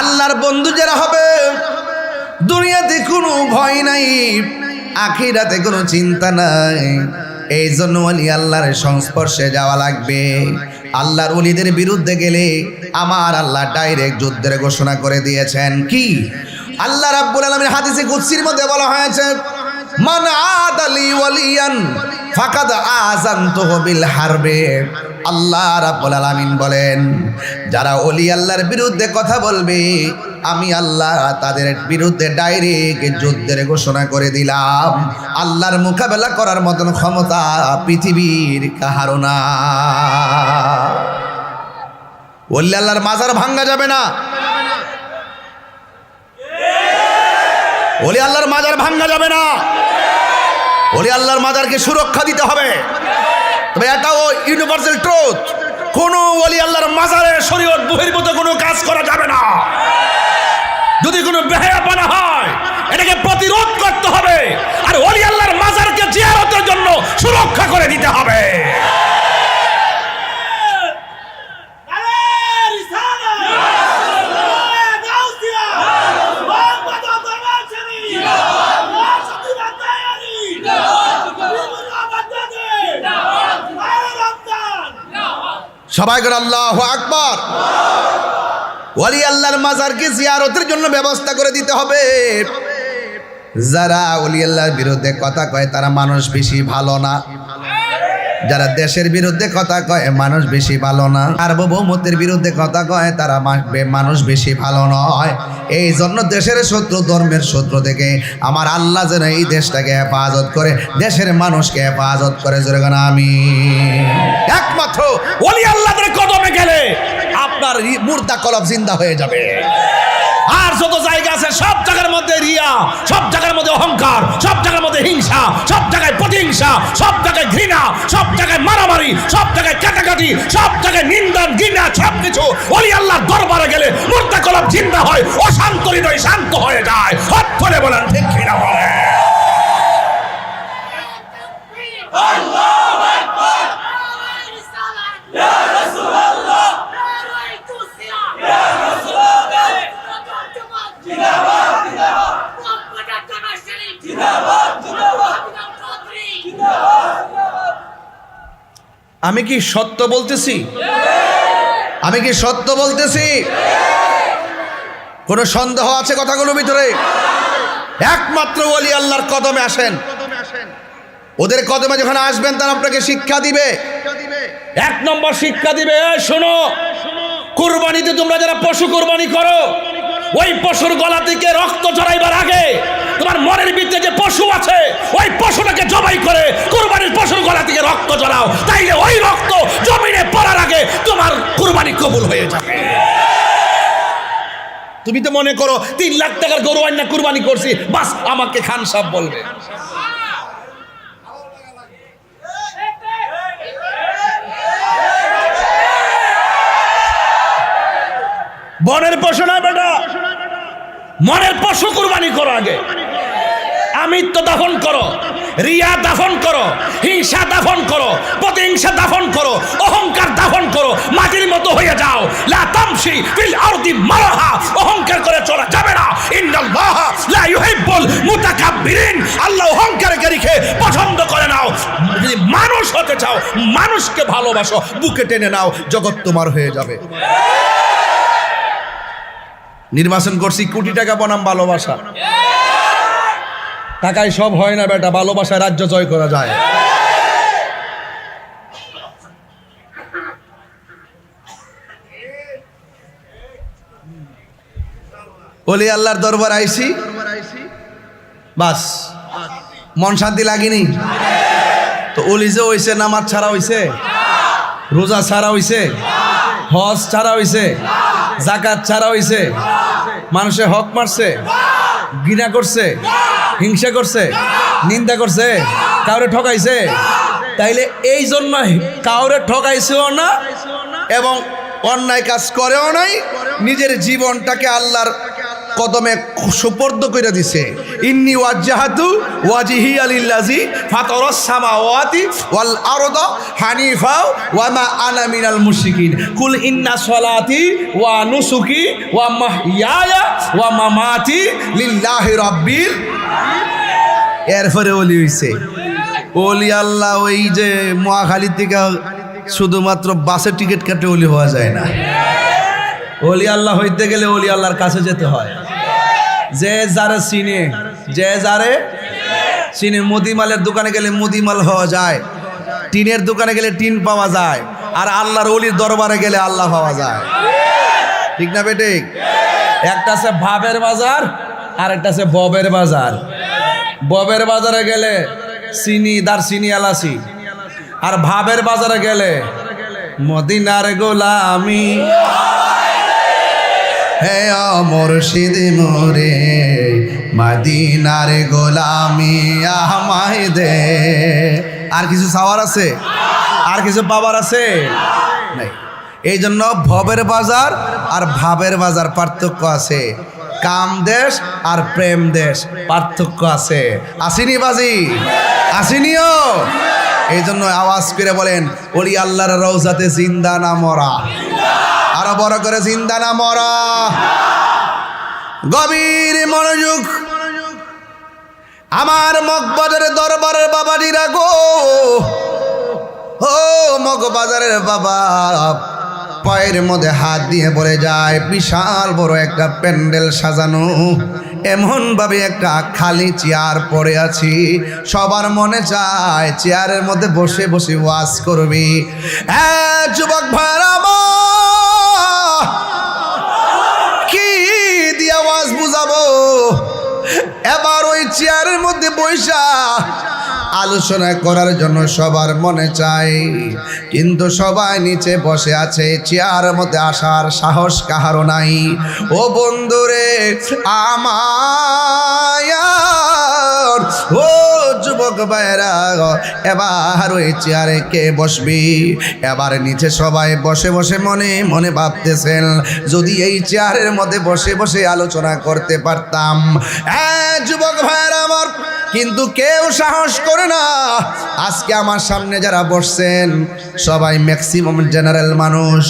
আল্লাহর বন্ধু যারা হবে দুনিয়াতে কোনো ভয় নাই, আখিরাতে কোনো চিন্তা নাই। এই জন্য ওলি আল্লাহর সংস্পর্শে যাওয়া লাগবে। আল্লাহর ওলিদের বিরুদ্ধে গেলে আমার আল্লাহ ডাইরেক্ট যুদ্ধের ঘোষণা করে দিয়েছেন। কি? আল্লাহ রাব্বুল আলামিন হাদিসে কুদসির মধ্যে বলা হয়েছে, মান আদালি ওয়ালিয়ান ফাকাদ আযানতুহু বিল হারবে। আল্লাহ রাব্বুল আলামিন বলেন, যারা ওলি আল্লাহর বিরুদ্ধে কথা বলবে আমি আল্লাহ তাদের বিরুদ্ধে ডাইরেক্ট যুদ্ধের ঘোষণা করে দিলাম। আল্লাহর মোকাবেলা করার মতন ক্ষমতা পৃথিবীর কাহারও না। ওলি আল্লাহর মাজার ভাঙ্গা যাবে না, ওলি আল্লাহর মাজার ভাঙ্গা যাবে না। ওলি আল্লাহর মাজারকে সুরক্ষা দিতে হবে। তবে এটাও ইউনিভার্সাল ট্রুথ, কোনো ওলি আল্লাহর মাজারে শরীয়ত বহির্ভূত কোনো কাজ করা যাবে না। যদি কোনো বেহায়াপনা হয় এটাকে প্রতিরোধ করতে হবে, আর ওলি আল্লাহর মাজারকে জিয়ারতের জন্য সুরক্ষা করে দিতে হবে। সবাই করে আল্লাহু আকবার। ওলি আল্লাহর মাজারকে জিয়ারতের জন্য ব্যবস্থা করে দিতে হবে। যারা ওলি আল্লাহর বিরুদ্ধে কথা কয় তারা মানুষ বেশি ভালো না, যারা দেশের বিরুদ্ধে কথা কয় মানুষ বেশি ভালো না, সার্বভৌমত্বের বিরুদ্ধে কথা কয় তারা মানুষ বেশি ভালো নয়। এই জন্য দেশের শত্রু, ধর্মের শত্রু থেকে আমার আল্লাহ যেন এই দেশটাকে হেফাজত করে, দেশের মানুষকে হেফাজত করে। যেরকম আমি একমাত্র ওলি আল্লাহদের কদমে গেলে আপনার মুর্দা কলব জিন্দা হয়ে যাবে। আর যত জায়গা আছে সব জায়গার মধ্যে রিয়া, সব জায়গার মধ্যে অহংকার, সব জায়গার মধ্যে হিংসা, সব জায়গায় প্রতিহিংসা, সব জায়গায় ঘৃণা, সব জায়গায় মারামারি, সব জায়গায় কাটাকাটি, সব জায়গায় নিন্দা ঘৃণা, সবকিছু ওলি আল্লাহর দরবারে গেলে মুর্দা কলব জিন্দা হয়, অশান্ত হৃদয় শান্ত হয়ে যায়। হাত তুলে বলেন ঠিক কিনা বলে। আল্লাহু আকবার, ইয়া রাসূলুল্লাহ, ইয়া রাসূলুল্লাহ, জিন্দাবাদ জিন্দাবাদ জিন্দাবাদ জিন্দাবাদ। আমি কি সত্য বলতেছি? আমি কি সত্য বলতেছি? কোনো সন্দেহ আছে কথাগুলোর ভিতরে? একমাত্র ওলি আল্লাহর কদমে আসেন। ওদের কদমে যখন আসবেন তারা আপনাকে শিক্ষা দিবে। এক নম্বর শিক্ষা দিবে, শোনো, কুরবানিতে তোমরা যারা পশু কুরবানি করো, ওই পশুর গলা থেকে রক্ত ঝরাইবার আগে তোমার মনের ভিতরে যে পশু আছে ওই পশুটাকে জবাই করে কুরবানির পশুর গলা থেকে রক্ত ঝরাও, তাইলে ওই রক্ত জমিনে পড়ার আগে তোমার কুরবানি কবুল হয়ে যাবে। তুমি তো মনে করো 3 লাখ টাকার গরু আইনা কুরবানি করছি, বাস আমাকে খান সাহেব বলবে। বনের পশু না বেটা, মনের পশু কুরবানি করো আগে। আমিত্ব দাফন করো, রিয়া দাফন করো, হিংসা দাফন করো, প্রতিহিংসা দাফন করো, অহংকার দাফন করো, মাটির মতো হয়ে যাও। লা তামশি ফিল আরদি মারাহা, অহংকার করে চলা যাবে না। ইন্নাল্লাহ লা ইউহিব্বুল মুতাকাব্বিরিন, আল্লাহ অহংকারীকে পছন্দ করে নাও। যদি মানুষ হতে চাও, মানুষকে ভালোবাসো, বুকে টেনে নাও, জগৎ তোমার হয়ে যাবে। নির্বাচন করছি, কোটি টাকা বনাম ভালোবাসা। টাকায় সব হয় না বেটা, ভালোবাসায় রাজ্য জয় করা যায়। ওলি আল্লাহর দরবার আইছি, বাস মন শান্তি লাগেনি তো। ওলি যে হইছে, নামাজ ছাড়া হইছে, রোজা ছাড়া হইছে, হজ ছাড়া হইছে, জাকাত ছাড়া হইছে, মানুষের হক মারছে, ঘৃণা করছে, হিংসা করছে, নিন্দা করছে, কাউরে ঠকাইছে। তাইলে এই জন্য কাউরে ঠকাইছেও না এবং অন্যায় কাজ করেও নাই, নিজের জীবনটাকে আল্লাহর কদমে সুপর্দ করে দিছে। ইন্নি ওয়াজ্জাহাতু ওয়াজহি লিল্লাযী ফাতারাস সামাওয়াতি ওয়াল আরদা হানিফা ওয়া মা আনা মিনাল মুশরিকিন। কুল ইন্না সলাতি ওয়া নুসুকি ওয়া মাহইয়ায়া ওয়া মামাতি লিল্লাহি রাব্বিল। এরপরে ওলি হইছে। ওলি আল্লাহ ওই যে মহাখালী থেকে শুধুমাত্র বাসের টিকিট কাটে ওলি হওয়া যায় না। ওলি আল্লাহ হইতে গেলে ওলি আল্লাহর কাছে যেতে হয়। যে যারে চিনে, যে যারে চিনে, মুদিমালের দোকানে গেলে মুদিমাল হওয়া যায়, টিনের দোকানে গেলে টিন পাওয়া যায়, আর আল্লাহর ওলির দরবারে গেলে আল্লাহ পাওয়া যায়। ঠিক না বেটে? একটা আছে ভাবের বাজার আর একটা আছে ববের বাজার। ববের বাজারে গেলে চিনি, দারচিনি, এলাচি, আর ভাবের বাজারে গেলে মদিনার গোলামি। হে মুর্শিদ মোরে মদিনার গোলামি আমায় দে। আর কিছু চাওয়ার আছে? আর কিছু পাওয়ার আছে? নাই। এই জন্য ভবের বাজার আর ভাবের বাজার পার্থক্য আছে। কাম দেশ আর প্রেম দেশ পার্থক্য আছে। আসিনি বাজি? আসিনিও? এই জন্য আওয়াজ করে বলেন, ওলি আল্লাহর রওজাতে জিন্দা না মরা। আরো বড় করে, জিন্দা না মরা। গভীর মনোযোগ। আমার মগবাজারের দরবারের বাবাজিরা গো, ও মগবাজারের বাবা, পায়ের মধ্যে হাত দিয়ে পড়ে যায়। বিশাল বড় একটা প্যান্ডেল সাজানো, এমন ভাবে একটা খালি চেয়ার পড়ে আছি। সবার মনে চায় চেয়ারের মধ্যে বসে বসে ওয়াজ করবি। হ্যাঁ যুবক ভাইরা, কি দিয়ে ওয়াজ বুঝাবো? এবার ওই চেয়ারের মধ্যে বৈশা আলোচনা করার জন্য সবার মনে চায়, কিন্তু সবাই নিচে বসে আছে, চেয়ারের মধ্যে আসার সাহস কাহারও নাই। ও বন্ধুরে আমার, ও যুবক ভাইরা, এবার ওই চেয়ারে কে বসবি? এবার নিচে সবাই বসে বসে মনে মনে ভাবতেছেন, যদি এই চেয়ারের মধ্যে বসে বসে আলোচনা করতে পারতাম। হ্যাঁ যুবক ভাইরা আমার, কিন্তু কেউ সাহস করে না। আজকে আমার সামনে যারা বসছেন সবাই ম্যাক্সিমাম জেনারেল মানুষ।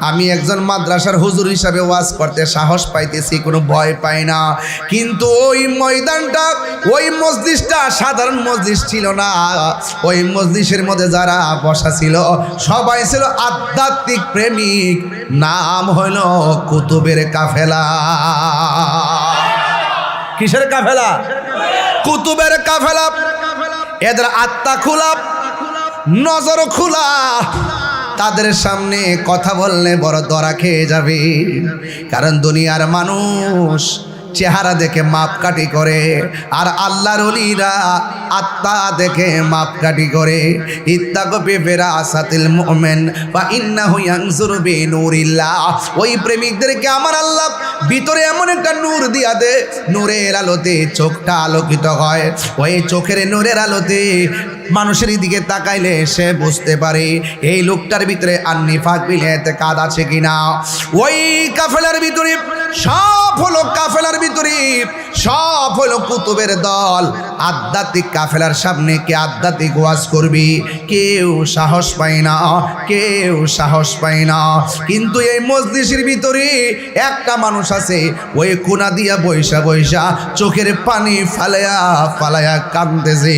আমি একজন মাদ্রাসার হুজুর হিসাবে ওয়াজ করতে সাহস পাইতেছি, কোনো ভয় পাই না। কিন্তু ওই ময়দানটা, ওই মসজিদটা সাধারণ মসজিদ ছিল না। ওই মসজিদের মধ্যে যারা বসা ছিল সবাই ছিল আধ্যাত্মিক প্রেমিক। নাম হইল কুতুবের কাফেলা। কিসের কাফেলা? কুতুবের কাফেলা। এদের আত্মা খোলা, নজর খোলা। তাদের সামনে কথা বললে বড় ধরা খেয়ে যাবে। কারণ দুনিয়ার মানুষ চেহারা দেখে মাপকাঠি করে, আর আল্লাহর ওলিরা আত্মা দেখে মাপকাঠি করে। ইত্তাকু বিফিরাসাতিল মুমিন ফা ইন্নাহু ইয়ানজুরু বিনুরিল্লাহ। ওই প্রেমিকদেরকে আমার আল্লাহ ভিতরে এমন একটা নূর দিয়া দে, নূরের আলোতে চোখটা আলোকিত হয়। ওই চোখের নূরের আলোতে মানুষের দিকে তাকাইলে সে বুঝতে পারে এই লোকটার ভিতরে আন্নিফাক বিলেতে কাদ আছে কিনা। ওই কাফেলার ভিতরে সব হলো, কাফেলার ভিতরে সব হলো কুতুবের দল। আধ্যাত্মিক কাফেলার সামনে কে আধ্যাত্মিক ওয়াজ করবি, কেউ সাহস পায় না, কেউ সাহস পায় না। কিন্তু এই মজলিসের ভিতরে একটা মানুষ আছে, ওই কোনা দিয়া বৈশা বৈশা চোখের পানি ফালায়া ফালায়া কাঁদতেছে,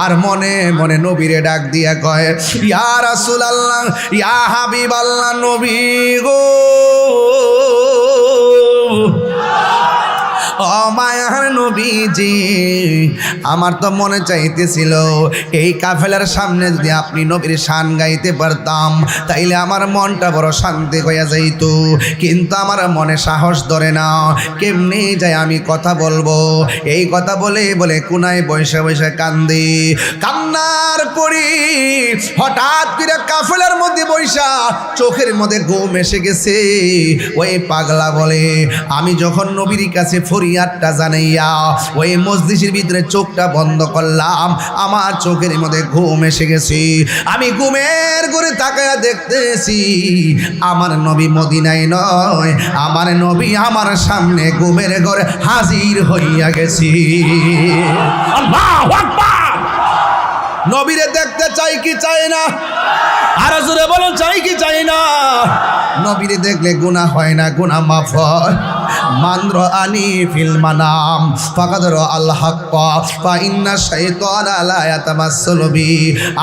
আর মনে মনে নবীরে ডাক দিয়া কয়, ইয়া রাসূলুল্লাহ, ইয়া হাবিবাল্লাহ, নবী গো, ও মায়ার নবীজি, আমার তো মনে চাইতেছিল এই কাফেলার সামনে যদি আপনি নবীর শান গাইতে পারতাম তাইলে আমার মনটা বড় শান্তি হইয়া যাইত। কিন্তু আমার মনে সাহস ধরে না, কেমনি যাই আমি কথা বলবো। এই কথা বলে বলে কোনায় বসে বসে কান্দি। কান্নার পরি হঠাৎ করে কাফেলার মধ্যে বৈশা চোখের মধ্যে ঘুম এসে গেছে। ওই পাগলা বলে, আমি যখন নবীর কাছে ফরিয়াদটা জানাইয়া ওই মসজিদের ভিতরে চোখটা বন্ধ করলাম, আমার চোখের মধ্যে ঘুম এসে গেছে। আমি ঘুমের ঘরে তাকায়া দেখতেছি আমার নবী মদিনায় নয়, আমার নবী আমার সামনে ঘুমের ঘরে হাজির হইয়া গেছি। আল্লাহু আকবার। নবীরে দেখতে চাই কি চাই না? আর জোরে বলো, চাই কি চাই না? নবীরে দেখলে গুনাহ হয় না, গুনাহ মাফ হয়। মান রাআনি ফিল মানাম ফাকাদ রাআল হাক্কা ফা ইন্না শাইতানা লা ইয়াতামাসসালু বি।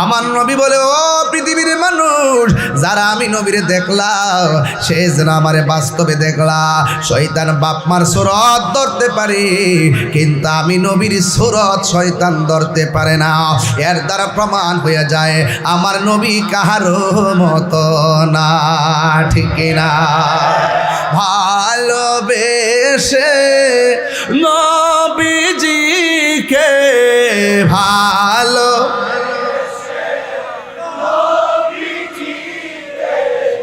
আমার নবী বলে, ও পৃথিবীর মানুষ, যারা আমি নবীরে দেখলা সে যেন আমারে বাস্তবে দেখলা। শয়তান বাপ মার সুরত ধরতে পারে, কিন্তু আমি নবীর সুরত শয়তান ধরতে পারে না। এর দ্বারা প্রমাণ হয়ে যায় আমার নবী কাহারও মতো না, ঠিক না? ভালোবেসে নবীজিকে ভালো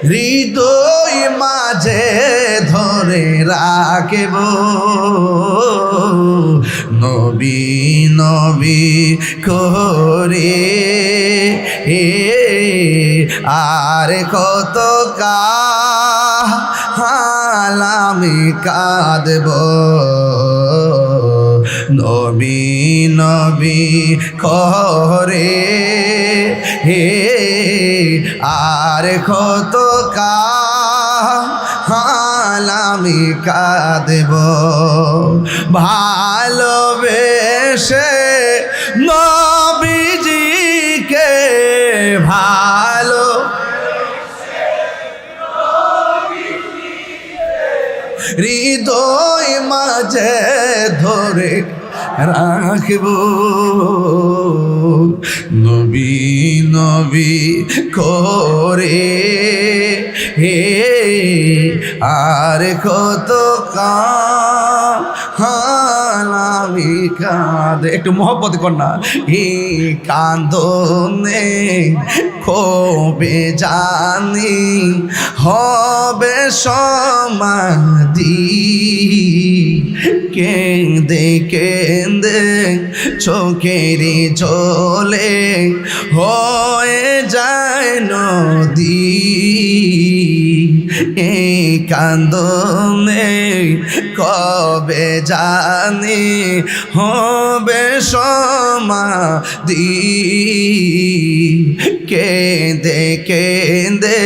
হৃদয় মাঝে ধরে রাখব, নবী নবী করে আর কত কাল আমি কাঁদব, নবী নবী করে আর কত কাল আমি কাঁদব। ভালোবেসে নবীজিকে ভালো হৃদয় মাঝে ধরে রাখব, নবী নবী করে আর কত আমি কাঁদ। একটু মহব্বত কর না। এই কান্দনে কবে জানি হবে সমাধি, কেঁদে কেঁদে চোখের জলে হয়ে যায় নদী। এই কান্দনে কবে জানি হবে সমাধি, কেঁদে কেঁদে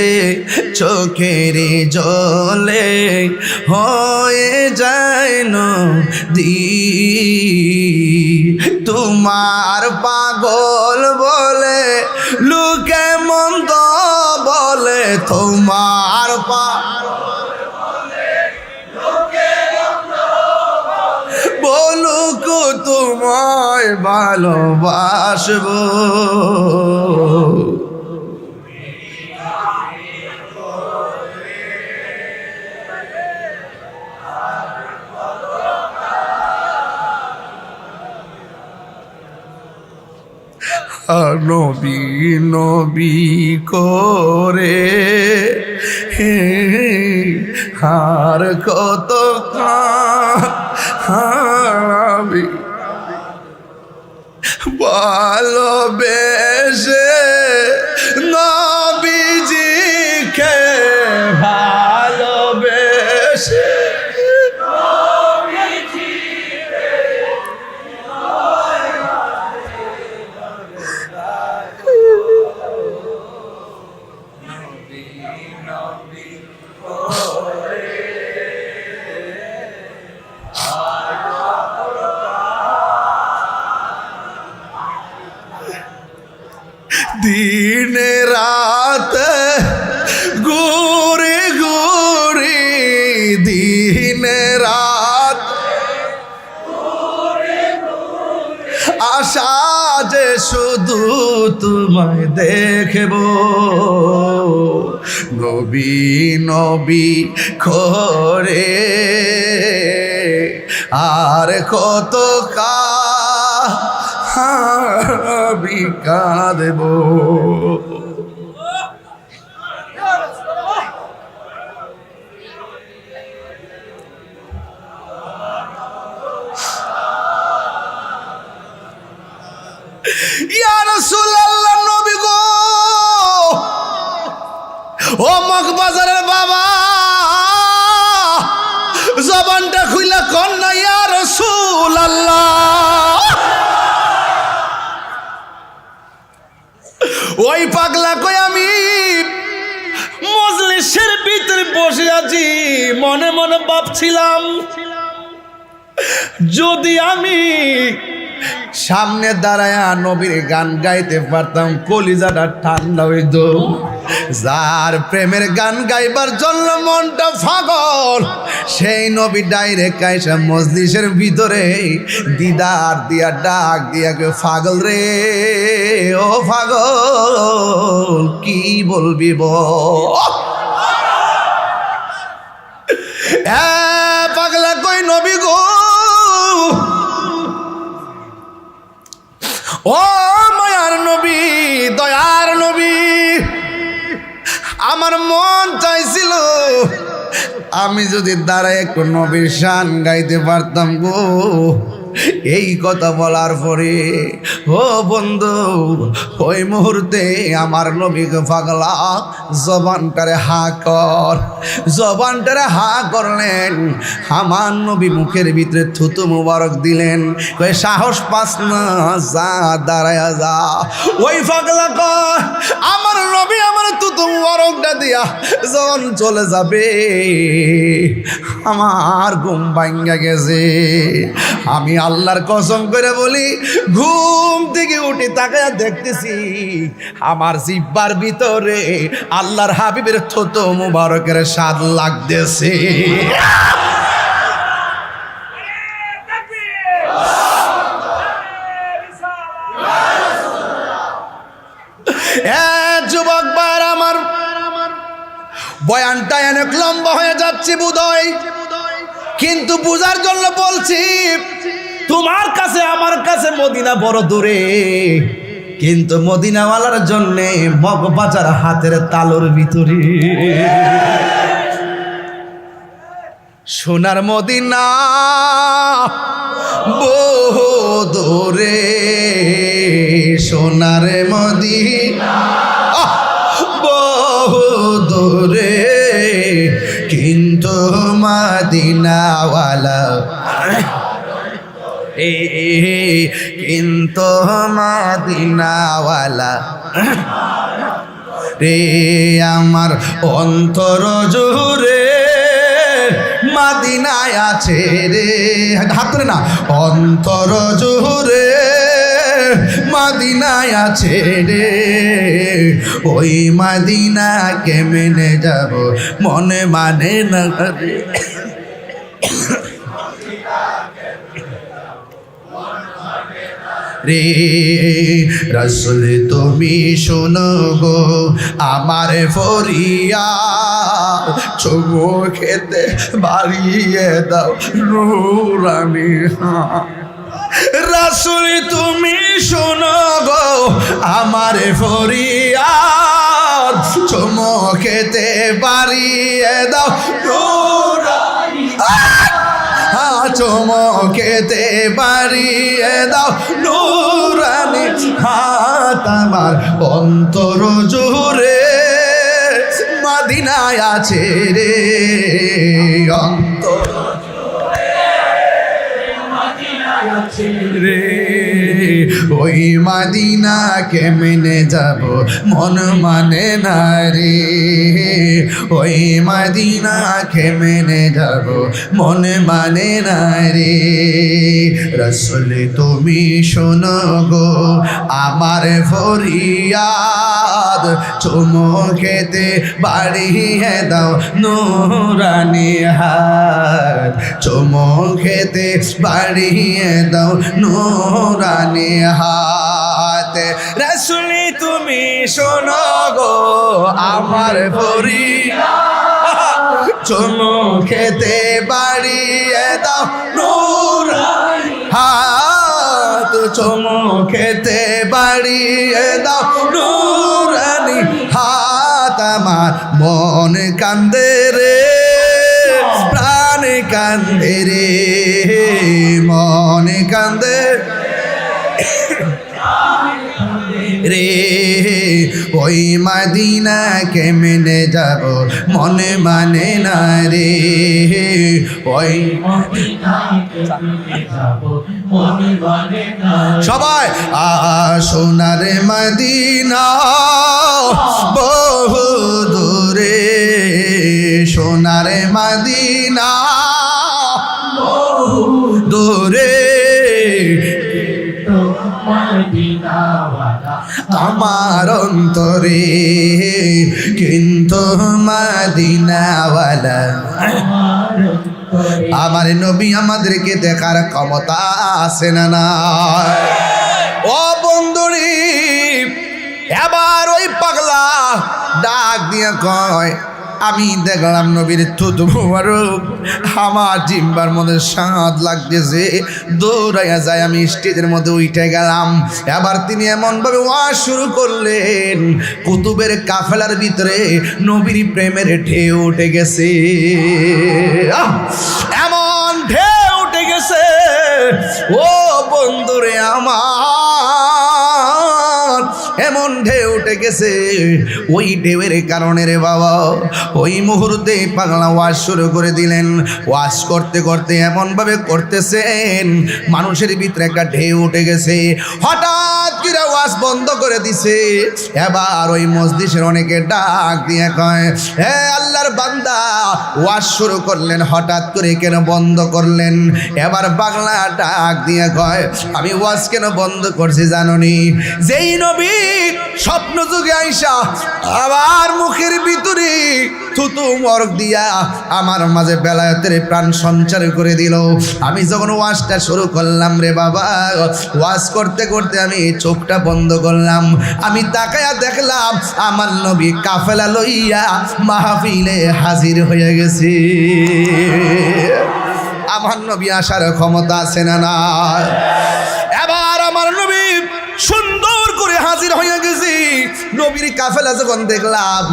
চোখের জলে হয়ে যায় নদী। তোমার পাগল বলে লোকে মন্দ বলে, তোমার বলুক তোমায় ভালোবাসবো, নবী নবী করে আর কত হারাবি ভালোবেসে নবীজিকে ভালোবেসে दिन रात घूरी घूरी दिन रात आशा जे शुधु तुम्हें देखबो नबी नबी करे आर कत কাঁদব ইয়া রাসূলুল্লাহ নবী গো ও মগবাজারের বাবা জবানটা খুইলা কোন না ইয়া রাসূলুল্লাহ ওই পাগলা কই আমি মজলিসের ভিতরে বসে আছি মনে মনে ভাবছিলাম যদি আমি সামনে দাঁড়ায় নবীর গান গাইতে পারতাম কলিজাটা ঠান্ডা হইত যার প্রেমের গান গাইবার জন্য মনটা পাগল সেই নবী ডাইরেক্ট আইসা মজলিসের ভিতরে দিদার দিয়া ডাক দিয়া কে পাগল রে ও পাগল কি বলবি পাগলা কই নবী গো ও মায়ার নবী দয়ার নবী আমার মন চাইছিল আমি যদি দাঁড়ায় একটু নবীর শান গাইতে পারতাম গো এই কথা বলার পরে ও বন্ধু ওই মুহূর্তে আমার নবীকে পাগলা জবানটারে হা কর জবানটারে হা করলেন আমার নবী মুখের ভিতরে থুতু মুবারক দিলেন কই সাহস পাস না যা দাঁড়ায় যা ওই পাগলা কর আমার নবী আমার থুতু মুবারকটা দিয়া যখন চলে যাবে আমার ঘুম ভাঙ্গা গেছে আমি আল্লাহর কসম করে বলি ঘুম থেকে উঠে তাকায়া দেখতেছি আমার জিহ্বার ভিতরে আল্লাহর হাবিবের থুতু মুবারকের স্বাদ লাগতেছে যুবক ভাইরা আমার বয়ানটা অনেক লম্বা হয়ে যাচ্ছে বুঝই কিন্তু বুঝার জন্য বলছি তোমার কাছে আমার কাছে মদিনা বড় দূরে কিন্তু মদিনাওয়ালার জন্য মগবাজার হাতের তালুর ভিতরে সোনার মদিনা বহু দূরে সোনার মদিনা বহু দূরে কিন্তু মদিনাওয়ালা কিন্তু মদিনাওয়ালা রে আমার অন্তর জুড়ে মদিনায় আছে রে হাত ধরে না অন্তর জুড়ে মদিনায় আছে রে ওই মদিনা কেমনে যাব মনে মানে না রে রে রাসূল তুমি শোনো গো আমার ফরিয়াদ চুমু খেতে বাড়িয়ে দাও নুরানি রাসূল তুমি শোনো গো আমার ফরিয়াদ, চমকেতে বাড়িয়ে দাও নুরানি, চমকেতে বাড়িয়ে দাও নুরানি হাত, আমার অন্তর জুড়ে মদিনায় আছে রে, অন্তর রে, ওই মদিনা কেমনে যাব মন মানে না রে, ওই মদিনা কেমনে যাব মন মানে না রে। রাসূল তুমি শোনো গো আমার ফরিয়াদ, চমকেতে বাড়িয়ে দাও নুরানি হাত, চমকেতে বাড়িয়ে দাও নুরানি হাত। রাসূল তুমি শোনো গো আমার ফরিয়াদ, চমকেতে বাড়িয়ে দাও নুরানি হাত, চমকেতে বাড়িয়ে দাও নুরানি হাত, আমার মন কান্দে রে প্রাণ কান্দে রে, মন কান্দে রে, ওই মদিনা কেমনে যাব মনে মানে না রে, ওই সবাই সোনার মদিনা বহু দূরে, সোনার মদিনা দূরে, আমার অন্তরে কিন্তু মদিনাওয়ালা, আমার নবী আমাদেরকে দেখার ক্ষমতা আছে না না? ও বন্ধুরি, এবার ওই পাগলা ডাক দিয়ে কয় আমি দেখলাম নবীর থুতু মুবারক আমার জিহ্বার মধ্যে স্বাদ লাগতেছে, দৌড়াইয়া যায় আমি স্টেজের মধ্যে উঠে গেলাম। এবার তিনি এমনভাবে ওয়াজ শুরু করলেন, কুতুবের কাফেলার ভিতরে নবীর প্রেমের ঢেউ উঠে গেছে, এমন ঢেউ উঠে গেছে ও বন্ধুরে আমার, এমন ঢেউ উঠে গেছে। ওই ঢেউয়ের কারণে রে বাবা ওই মুহূর্তে পাগলা ওয়াজ শুরু করে দিলেন। ওয়াজ করতে করতে এমনভাবে করতেছেন মানুষের ভিতরে একটা ঢেউ উঠে গেছে। হঠাৎ করে ওয়াজ বন্ধ করে দিছে। এবার ওই মসজিদের অনেকে ডাক দিয়ে কয়, হে আল্লাহর বান্দা, ওয়াজ শুরু করলেন হঠাৎ করে কেন বন্ধ করলেন? এবার পাগলা ডাক দিয়ে কয়, আমি ওয়াজ কেন বন্ধ করছি জাননি? যেই নবী স্বপ্ন যুগে আইসা আবার মুখের ভিতরে থুতু মরক দিয়া আমার মাঝে বেলায়েতের প্রাণ সঞ্চার করে দিল, আমি যখন ওয়াজটা শুরু করলাম রে বাবা, ওয়াজ করতে করতে আমি চোখটা বন্ধ করলাম, আমি তাকায়া দেখলাম আমার নবী কাফেলা লইয়া মাহফিলে হাজির হয়ে গেছে। আমার নবী আসার ক্ষমতা আছে না না? এবার আমার নবী সুন্দর করে হাজির হয়ে গেছি। নবীর কাফেলা যখন দেখলাম,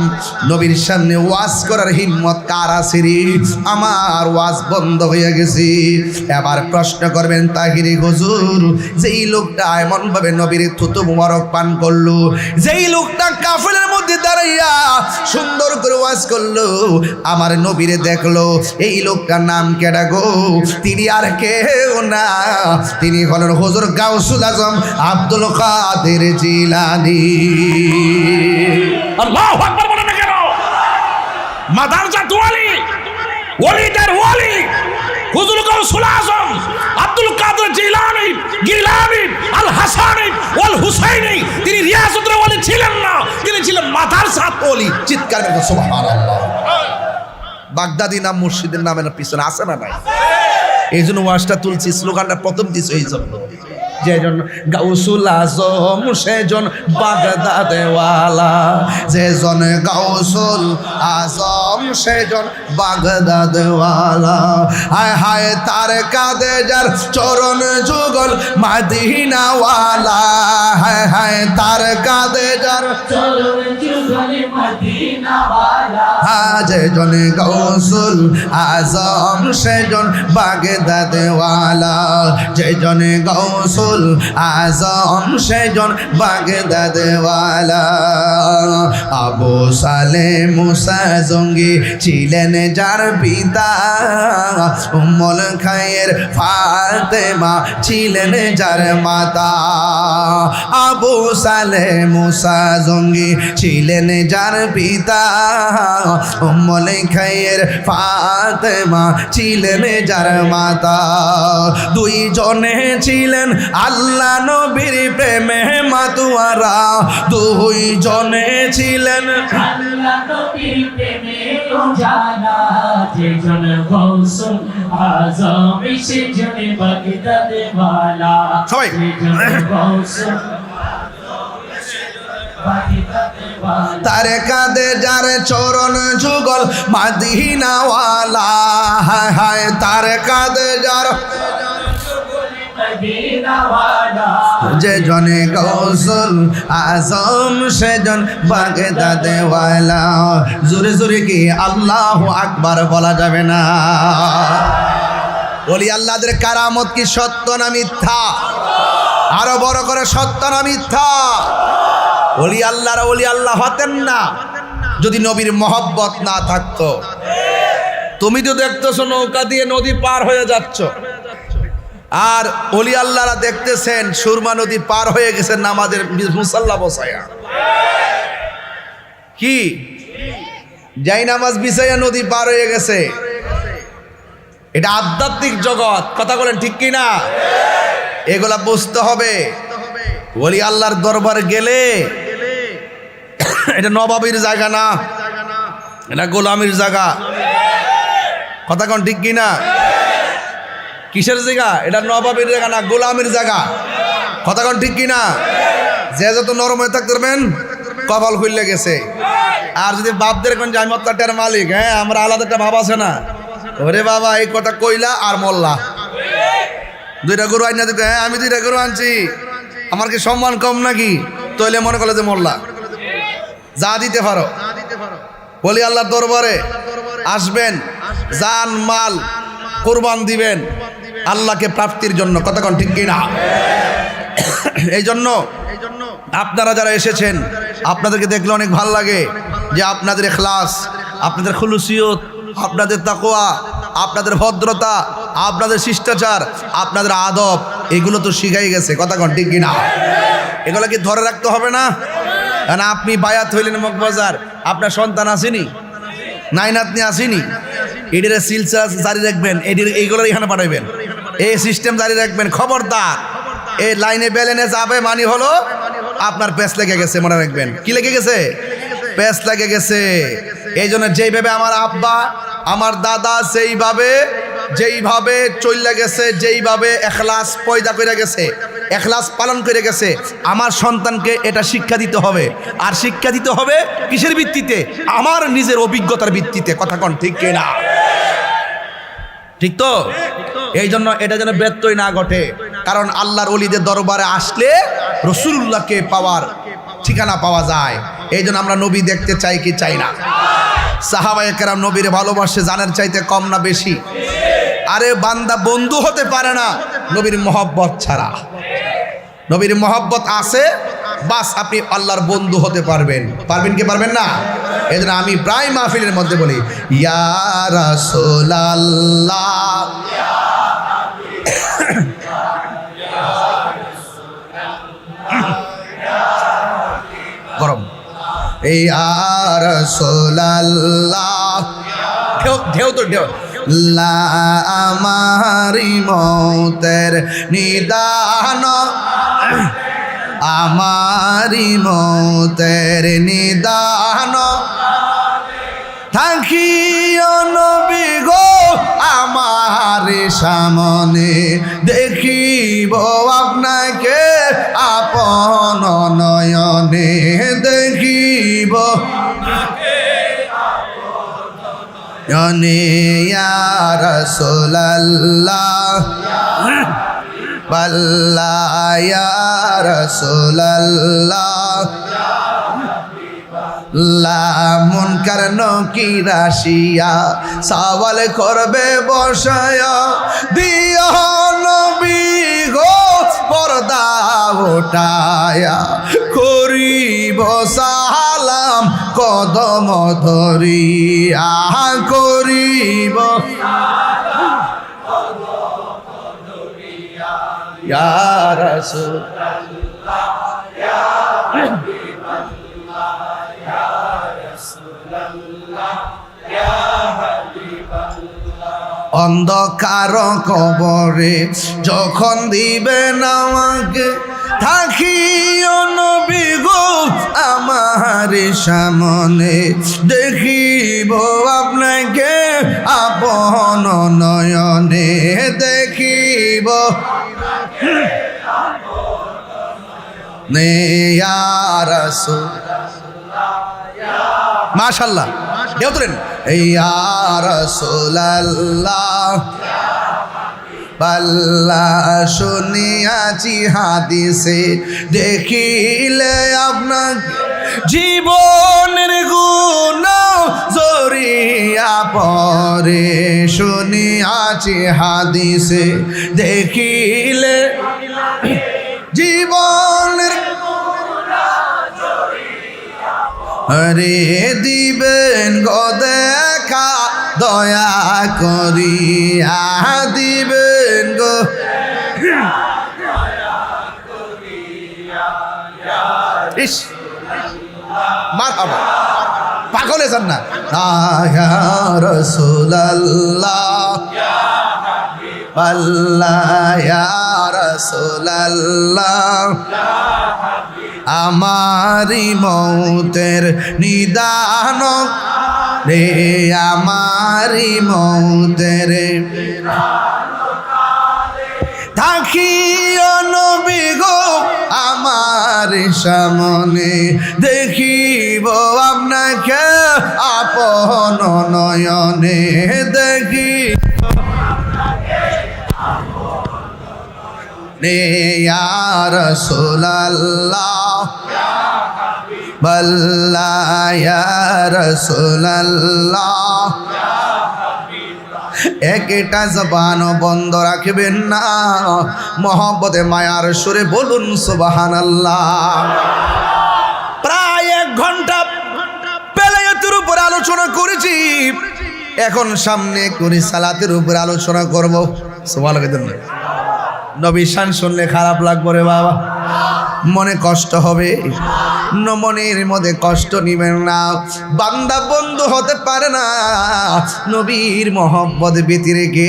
নবীর সামনে ওয়াজ করার হিম্মত কার আছে রে? আমার ওয়াজ বন্ধ হয়ে গেছে। এবার প্রশ্ন করবেন তাহিরি হুজুর, যেই লোকটা এমন ভাবে নবীর থুতু মুবারক পান করলো, যেই লোকটা কাফেলার মধ্যে দাঁড়াইয়া সুন্দর করে ওয়াজ করলো, আমার নবীরে দেখলো, এই লোকটার নাম কেডা গো? তিনি আর কেউ না, তিনি হলেন হুজুর গাউসুল আজম আব্দুল কাদের জিলানী। আল্লাহু আকবার বলেন না কেন? মাদারজাত ওয়ালি, ওলিদের ওয়ালি হুজুর গাউসুল আজম আব্দুল কাদের জিলানী, গিলানী, আল হাসানী ওয়াল হুসাইনী, তিনি রিয়াজুদ্দৌলা ওয়ালি ছিলেন না, তিনি ছিলেন মাদারজাত ওয়ালি। চিৎকার করে সুবহানাল্লাহ। বাগদাদি নাম মুর্শিদের নামের পিছনে আছে না নাই? এই জন্য ওয়াজটা তুলছি, স্লোগানটা প্রথম দিছে এই জন্য। যেজন গাউসুল আজম সেজন বাগদাদেওয়ালা, যেজন গাউসুল আজম সেজন বাগদাদেওয়ালা। হায় হায় তার কাঁধে যার চরণ যুগল মদিনাওয়ালা, হায় হায় তার কাঁধে যার চরণ যুগল মদিনাওয়ালা, যেজন গাউসুল আজম সেজন বাগদাদেওয়ালা, যেজন গাউসুল আজম সেজন বাগদাদেওয়ালা। আবু সালেহ মুসা জঙ্গি ছিলেন যার পিতা, উম্মুল খায়ের ফাতেমা ছিলেন যার মাতা। আবু সালেহ মুসা জঙ্গি ছিলেন যার পিতা, উম্মুল খায়ের ফাতেমা ছিলেন যার মাতা। দুইজনে ছিলেন আল্লাহ নবীর প্রেমে মাতুয়ারা, দুইজনে ছিলেন আল্লাহ নবীর প্রেমে জানা, যেজন গাউসুল আজম সেজন বাগদাদেওয়ালা, সবাই। যেজন গাউসুল বাগদাদেওয়ালা, তার কাঁধে যার চরণ যুগল মদিনাওয়ালা, হায় হায় তার কাঁধে যার মদিনাওয়ালা, যেজনে গাউসুল আজম সেজন বাগদাদেওয়ালা। জোরে জোরে কি আল্লাহু আকবার বলা যাবে না? ওলি আল্লাহদের কারামত কি সত্য না মিথ্যা? আরো বড় করে সত্য না মিথ্যা? ওলি আল্লাহরা ওলি আল্লাহ হতেন না যদি নবীর মহব্বত না থাকতো। তুমি তো দেখতেছো নৌকা দিয়ে নদী পার হয়ে যাচ্ছ, আর ওলি আল্লাহরা দেখতেছেন সুরমা নদী পার হয়ে গেছেন নামাজের মুসাল্লা বসায়া। কি যাই নামাজ বিছাইয়া নদী পার হয়ে গেছে। এটা আধ্যাত্মিক জগৎ, কথা বলেন ঠিক কি না? এগুলা বুঝতে হবে। ওলি আল্লাহর দরবার গেলে এটা নবাবির জায়গা না, এটা গোলামির জায়গা। কথা কোন ঠিক কি না? কিসের জায়গা? এটা নবাবের জায়গা না, গোলামের জায়গা। কথা কোন ঠিক কি না? যে যত নরম হয়ে থাকতে পারবেন কপাল খুললে গেছে। আর যদি বাপদের কোন আমি অত্যাচার মালিক, হ্যাঁ আমরা আলাদা একটা ভাব আছে না, ওরে বাবা এই কথা কইলা আর মল্লা। দুইটা গরু আইনা দিতে, হ্যাঁ আমি দুইটা গরু আনছি, আমার কি সম্মান কম নাকি? তইলে মনে করলে যে মোল্লা যা দিতে পারো। বলি আল্লাহর দরবারে আসবেন, জান মাল কুরবান দিবেন আল্লাহকে প্রাপ্তির জন্য। কতক্ষণ ঠিক কিনা? এই জন্য আপনারা যারা এসেছেন আপনাদেরকে দেখলে অনেক ভালো লাগে যে আপনাদের ইখলাস, আপনাদের খুলুসিয়ত, আপনাদের তাকওয়া, আপনাদের ভদ্রতা, আপনাদের শিষ্টাচার, আপনাদের আদব, এগুলো তো শিখাই গেছে। কতক্ষণ ঠিক কিনা? এগুলো কি ধরে রাখতে হবে না? কারণ আপনি বায়াত হইলেন মগবাজার, আপনার সন্তান আসেনি, নাই নাতনি আসেনি, এটির সিলসিলা জারি রাখবেন, এটির এইগুলো এখানে পাঠাবেন, এই সিস্টেম জারি রাখবেন। খবরদার এই লাইনে বেলেনে যাবে মানে হলো আপনার প্যাঁচ লেগে গেছে, মনে রাখবেন। কি লেগে গেছে? প্যাঁচ লেগে গেছে। এই জন্য যেইভাবে আমার আব্বা আমার দাদা যেইভাবে চলে গেছে, যেইভাবে এখলাস পয়দা করে গেছে, এখলাস পালন করে গেছে, আমার সন্তানকে এটা শিক্ষা দিতে হবে। আর শিক্ষা দিতে হবে কিসের ভিত্তিতে? আমার নিজের অভিজ্ঞতার ভিত্তিতে। কথা কোন ঠিক কিনা? ঠিক তো? এই জন্য এটা যেন ব্যত্যয় না ঘটে। কারণ আল্লাহর ওলিদের দরবারে আসলে রাসূলুল্লাহকে পাওয়ার ঠিকানা পাওয়া যায়। এই জন্য আমরা নবী দেখতে চাই কি চাই না? সাহাবায়ে কেরাম নবীর ভালোবাসে জানের চাইতে কম না বেশি? আরে বান্দা বন্ধু হতে পারে না নবীর মহব্বত ছাড়া। নবীর মহব্বত আছে, বাস আপনি আল্লাহর বন্ধু হতে পারবেন। পারবেন কি পারবেন না? এই জন্য আমি প্রায় মাহফিলের মধ্যে বলি, ইয়া রাসূলাল্লাহ, গরম, ইয়া রাসূলাল্লাহ, ঢেউ তো ঢেউ, লা আমারি মৌতের নিদান, আমারি মৌতের নিদান, থাকিও নবী গো আমার সামনে, দেখিব আপনাকে নয়নে দেখিব নয়নে ইয়া রাসূলুল্লাহ বাল্লা ইয়া রাসূলুল্লাহ মুনকার নকির আসিয়া সওয়াল করবে বসায়া দিও নবী গো পর্দা উঠায়া করিব সালাম কদম ধরিয়া করিব ইয়া রাসূল অন্ধকার কবরে যখন দিবেন আমাকে থাকিও নবী গো আমার সামনে দেখিব আপনাকে আপন নয়নে দেখিব নে ইয়া রাসূল মাশাআল্লাহ দেও তোরেন ইয়া রাসূলুল্লাহ বাল্লা শুনিয়াছি হাদিসে দেখিলে আপনার জীবনের গুনাহ জড়িয়া পরে শুনিয়াছি হাদিসে দেখিলে জীবনের হরে দিবেন গো দেখা দয়া করিয়া দিবেন গো ইস মারহাবা পাগলে যান না ইয়া রাসূলুল্লাহ আল্লাহ ইয়া রাসূলুল্লাহ আমারি মৌতের নিদান রে আমারি মৌতের থাকিও নবী গো আমার সামনে দেখিব আপনাকে আপন নয়নে দেখি ইয়া রাসূলুল্লাহ বাল্লা ইয়া রাসূলুল্লাহ একটা জবান বন্ধ রাখবেন না মহব্বতে মায়ার সুরে বলুন সুবহানাল্লাহ প্রায় 1 ঘন্টা বেলায়েতের উপর আলোচনা করেছি এখন সামনে করি সালাতের উপর আলোচনা করব সুবহানাল্লাহ নবী শান শুনলে খারাপ লাগবে রে বাবা মনে কষ্ট হবে মনের মধ্যে কষ্ট নিবেন না বান্দা বন্ধু হতে পারে না নবীর মহব্বত ব্যতি রেখে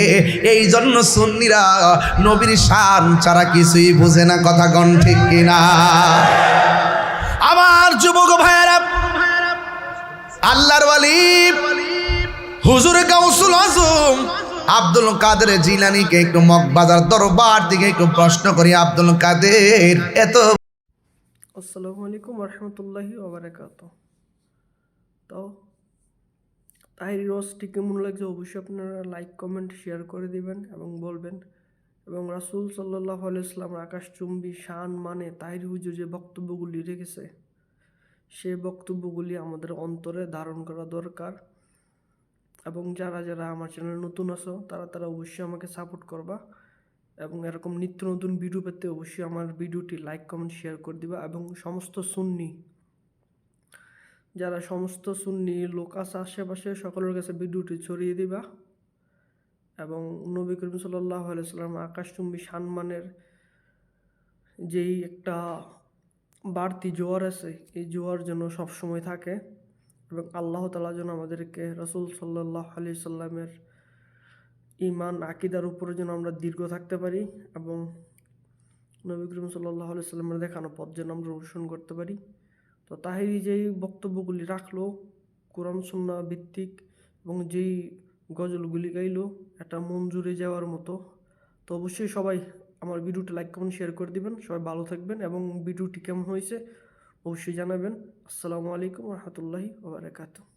এই জন্য সুন্নিরা নবীর শান ছাড়া কিছুই বুঝে না কথা কোন ঠিক কিনা আমার যুবক ভাইয়েরা আল্লাহর ওয়ালি হুজুর গাউসুল আজম আব্দুল কাদের জিলানীকে একটু মগবাজার দরবার থেকে একটু প্রশ্ন করি আব্দুল কাদের এত আসসালামু আলাইকুম রহমতুল্লাহি ওবারাকাতুহু। তো তাহিরি রোজটি কেমন লাগছে অবশ্যই আপনারা লাইক কমেন্ট শেয়ার করে দিবেন এবং বলবেন। এবং রাসূল সাল্লাল্লাহু আলাইহি ওয়াসাল্লাম আকাশচুম্বী শান মানে তাহিরি হুজুর যে বক্তব্যগুলি রেখেছে সেই বক্তব্যগুলি আমাদের অন্তরে ধারণ করা দরকার। এবং যারা যারা আমার চ্যানেল নতুন আছো তারা অবশ্যই আমাকে সাপোর্ট করবা এবং এরকম নিত্য নতুন ভিডিও পেতে অবশ্যই আমার ভিডিওটি লাইক কমেন্ট শেয়ার করে দিবা। এবং সমস্ত সুন্নি লোক আছে আশেপাশে সকলের কাছে ভিডিওটি ছড়িয়ে দিবা। এবং নবী করিম সাল্লাল্লাহু আলাইহি ওয়াসাল্লাম আকাশচুম্বী সম্মানের যেই একটা বাড়তি জোয়ার আছে এই জোয়ার যেন সবসময় থাকে এবং আল্লাহ তাআলা যেন আমাদেরকে রাসূল সাল্লাল্লাহু আলাইহি ওয়াসাল্লামের ঈমান আকীদার উপরে যেন আমরা দীর্ঘ থাকতে পারি এবং নবী করিম সাল্লাল্লাহু আলাইহি ওয়াসাল্লামের দেখানো পথ যেন আমরা অনুসরণ করতে পারি। তো তাহিরি যেই বক্তব্যগুলি রাখলো কোরআন সুন্নাহ ভিত্তিক এবং যেই গজলগুলি গাইলো এটা মন জুড়ে যাওয়ার মতো। তো অবশ্যই সবাই আমার ভিডিওটা লাইক কমেন্ট শেয়ার করে দিবেন। সবাই ভালো থাকবেন এবং ভিডিওটি কেমন হয়েছে অবশ্যই জানাবেন। আসসালামু আলাইকুম ওয়া রাহমাতুল্লাহি ওয়া বারাকাতুহু।